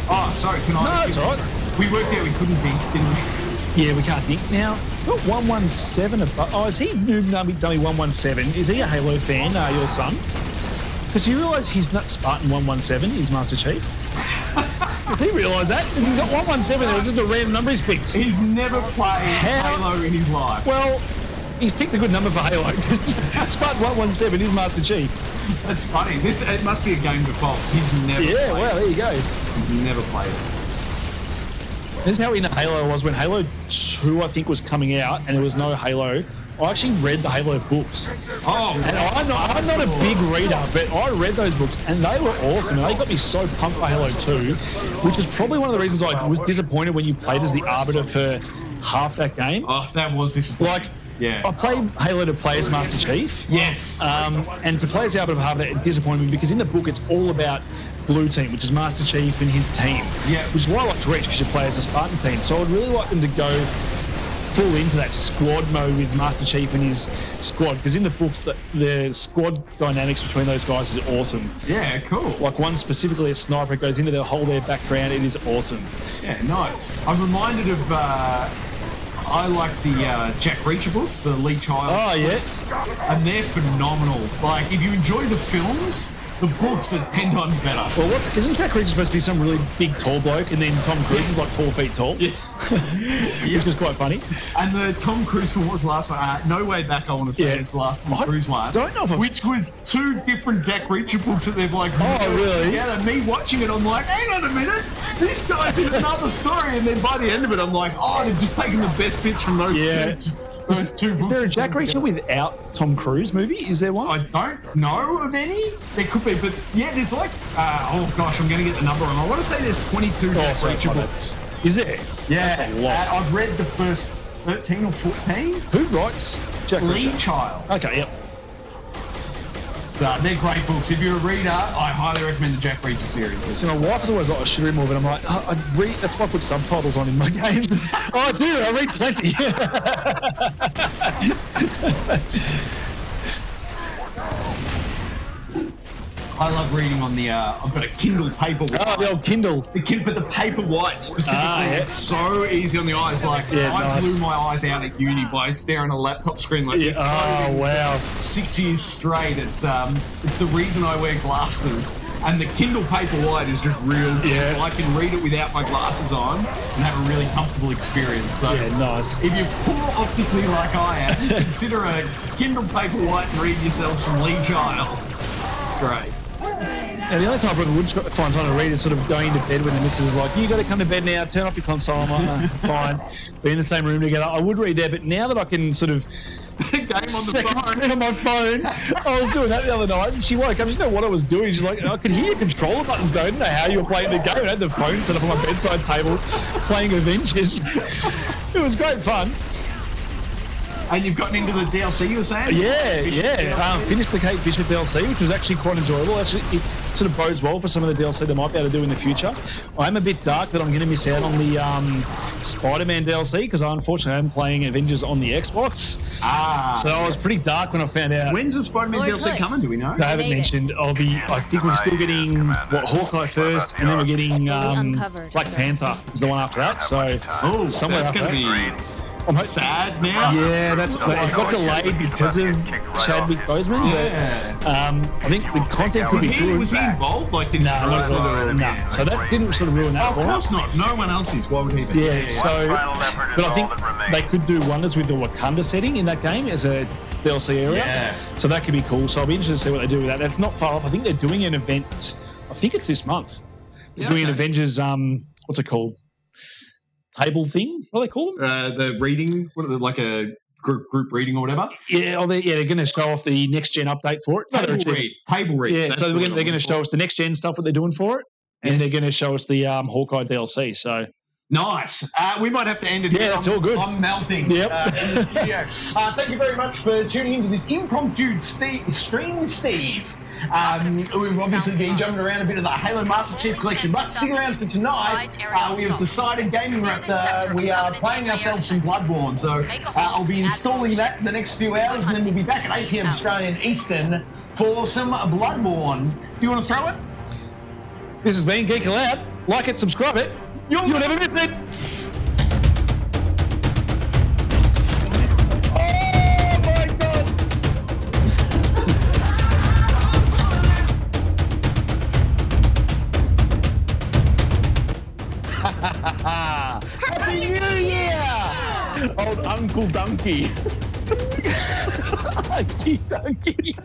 Speaker 2: Oh, sorry. Can I?
Speaker 1: No, it's all right.
Speaker 2: We worked out we couldn't dink, didn't we?
Speaker 1: Yeah, we can't dink now. It's got 117 above. Oh, is he Noob Dummy 117? Is he a Halo fan, your son? Because you realise he's not Spartan 117, he's Master Chief. Did he realise that? He's got 117 there, it was just a random number he's picked.
Speaker 2: He's never played Halo in his life.
Speaker 1: Well, he's picked a good number for Halo. Spartan 117 is Master Chief.
Speaker 2: That's funny. It must be a game default. He's never played it.
Speaker 1: Well, there you go.
Speaker 2: He's never played it.
Speaker 1: This is how into Halo I was when Halo 2, I think, was coming out, and there was no Halo. I actually read the Halo books.
Speaker 2: Oh,
Speaker 1: and I'm not a big reader, but I read those books, and they were awesome. And they got me so pumped for Halo 2, which is probably one of the reasons I was disappointed when you played as the Arbiter for half that game.
Speaker 2: Oh, that was disappointing.
Speaker 1: Like, I played Halo to play as Master Chief.
Speaker 2: Yes.
Speaker 1: And to play as the Arbiter for half that, it disappointed me because in the book it's all about Blue Team, which is Master Chief and his team.
Speaker 2: Yeah.
Speaker 1: Which is why I like to reach, because you play as a Spartan team. So I'd really like them to go full into that squad mode with Master Chief and his squad, because in the books the squad dynamics between those guys is awesome.
Speaker 2: Yeah, cool.
Speaker 1: Like one specifically, a sniper goes into their whole background. It is awesome.
Speaker 2: Yeah, nice. I'm reminded of I like the Jack Reacher books, the Lee Child.
Speaker 1: Oh yes,
Speaker 2: and they're phenomenal. Like, if you enjoy the films, the books are 10 times better.
Speaker 1: Well, isn't Jack Reacher supposed to be some really big, tall bloke, and then Tom Cruise is like 4 feet tall? Yeah. Which was quite funny.
Speaker 2: And the Tom Cruise one, what was the last one? No Way Back, I want to say, it's the last Tom Cruise one.
Speaker 1: I don't know if
Speaker 2: which was 2 different Jack Reacher books that they've like...
Speaker 1: Oh, really?
Speaker 2: Yeah, me watching it, I'm like, hang on a minute, this guy did another story, and then by the end of it, I'm like, oh, they've just taken the best bits from those two. Those two books.
Speaker 1: Is there a Jack Reacher without Tom Cruise movie? Is there one?
Speaker 2: I don't know of any. There could be, but yeah, there's like, oh gosh, I'm going to get the number wrong. I want to say there's 22 Jack Reacher books.
Speaker 1: Is there?
Speaker 2: Yeah.
Speaker 1: That's a lot.
Speaker 2: I've read the first 13 or 14.
Speaker 1: Who writes Jack Reacher?
Speaker 2: Lee Child.
Speaker 1: Okay, yep.
Speaker 2: They're great books. If you're a reader, I highly recommend the Jack Reacher series.
Speaker 1: So my wife is always like, I should read more, but I'm like, I read. That's why I put subtitles on in my games. I do. I read plenty.
Speaker 2: I love reading on the. I've got a Kindle Paperwhite.
Speaker 1: Oh, the old Kindle.
Speaker 2: But the Paperwhite specifically, it's so easy on the eyes. Like, I blew my eyes out at uni by staring at a laptop screen like this.
Speaker 1: Oh wow!
Speaker 2: 6 years straight. It's the reason I wear glasses. And the Kindle Paperwhite is just real good. Yeah. I can read it without my glasses on and have a really comfortable experience. So
Speaker 1: nice.
Speaker 2: If you're poor optically like I am, consider a Kindle Paperwhite and read yourself some Lee Child. It's great.
Speaker 1: Yeah, the only time I probably would find time to read is sort of going to bed when the missus is like, you got to come to bed now, turn off your console. I'm like, fine. Be in the same room together. I would read there, but now that I can sort of
Speaker 2: game
Speaker 1: on my phone, I was doing that the other night, and she woke up. She didn't know what I was doing. She's like, I could hear your controller buttons going. I didn't know how you were playing the game. I had the phone set up on my bedside table, playing Avengers. It was great fun.
Speaker 2: And you've gotten into the DLC, you were saying?
Speaker 1: Yeah. Finished the Kate Bishop DLC, which was actually quite enjoyable. Actually, it sort of bodes well for some of the DLC they might be able to do in the future. I'm a bit dark that I'm going to miss out on the Spider-Man DLC, because unfortunately I'm playing Avengers on the Xbox. So I was pretty dark when I found out.
Speaker 2: When's the Spider-Man DLC coming? Do we know?
Speaker 1: They haven't mentioned. I think we're still getting Hawkeye first, and then we're getting Black Panther is the one after that. So somewhere
Speaker 2: that's going to be sad now.
Speaker 1: Yeah, it got delayed because of Chadwick Boseman. But, I think the content could be good.
Speaker 2: Was he involved? Like, did
Speaker 1: No. So that didn't sort of ruin that for
Speaker 2: us. Of course not. No one else is. Why would he be?
Speaker 1: Yeah. So, but I think they could do wonders with the Wakanda setting in that game as a DLC area.
Speaker 2: Yeah.
Speaker 1: So that could be cool. So I'll be interested to see what they do with that. That's not far off. I think they're doing an event I think it's this month. They're
Speaker 2: Yeah,
Speaker 1: doing an
Speaker 2: okay.
Speaker 1: Avengers, what's it called? Table thing? What do they call them?
Speaker 2: The reading, like a group reading or whatever.
Speaker 1: Yeah, they're going to show off the next gen update for it.
Speaker 2: Table read.
Speaker 1: Yeah,
Speaker 2: That's
Speaker 1: so
Speaker 2: what
Speaker 1: they're
Speaker 2: I'm
Speaker 1: going to
Speaker 2: looking
Speaker 1: show
Speaker 2: for.
Speaker 1: us the next gen stuff, what they're doing for it, and
Speaker 2: Yes.
Speaker 1: they're going to show us the Hawkeye DLC. So
Speaker 2: Nice. We might have to end it
Speaker 1: Yeah,
Speaker 2: here.
Speaker 1: that's all good.
Speaker 2: I'm melting
Speaker 1: Yep.
Speaker 2: in the studio. Thank you very much for tuning into this impromptu stream with Steve. We've obviously been jumping around a bit of the Halo Master Chief Collection, but stick around for tonight. We have decided Gaming Raptor, we are playing ourselves some Bloodborne, so I'll be installing that in the next few hours, and then we'll be back at 8 p.m. Australian Eastern for some Bloodborne. Do you want to throw it?
Speaker 1: this has been Geekaloud. Like it, subscribe it. You'll never miss it. Oh my god!
Speaker 2: Happy New Year!
Speaker 1: Old Uncle Donkey. Donkey.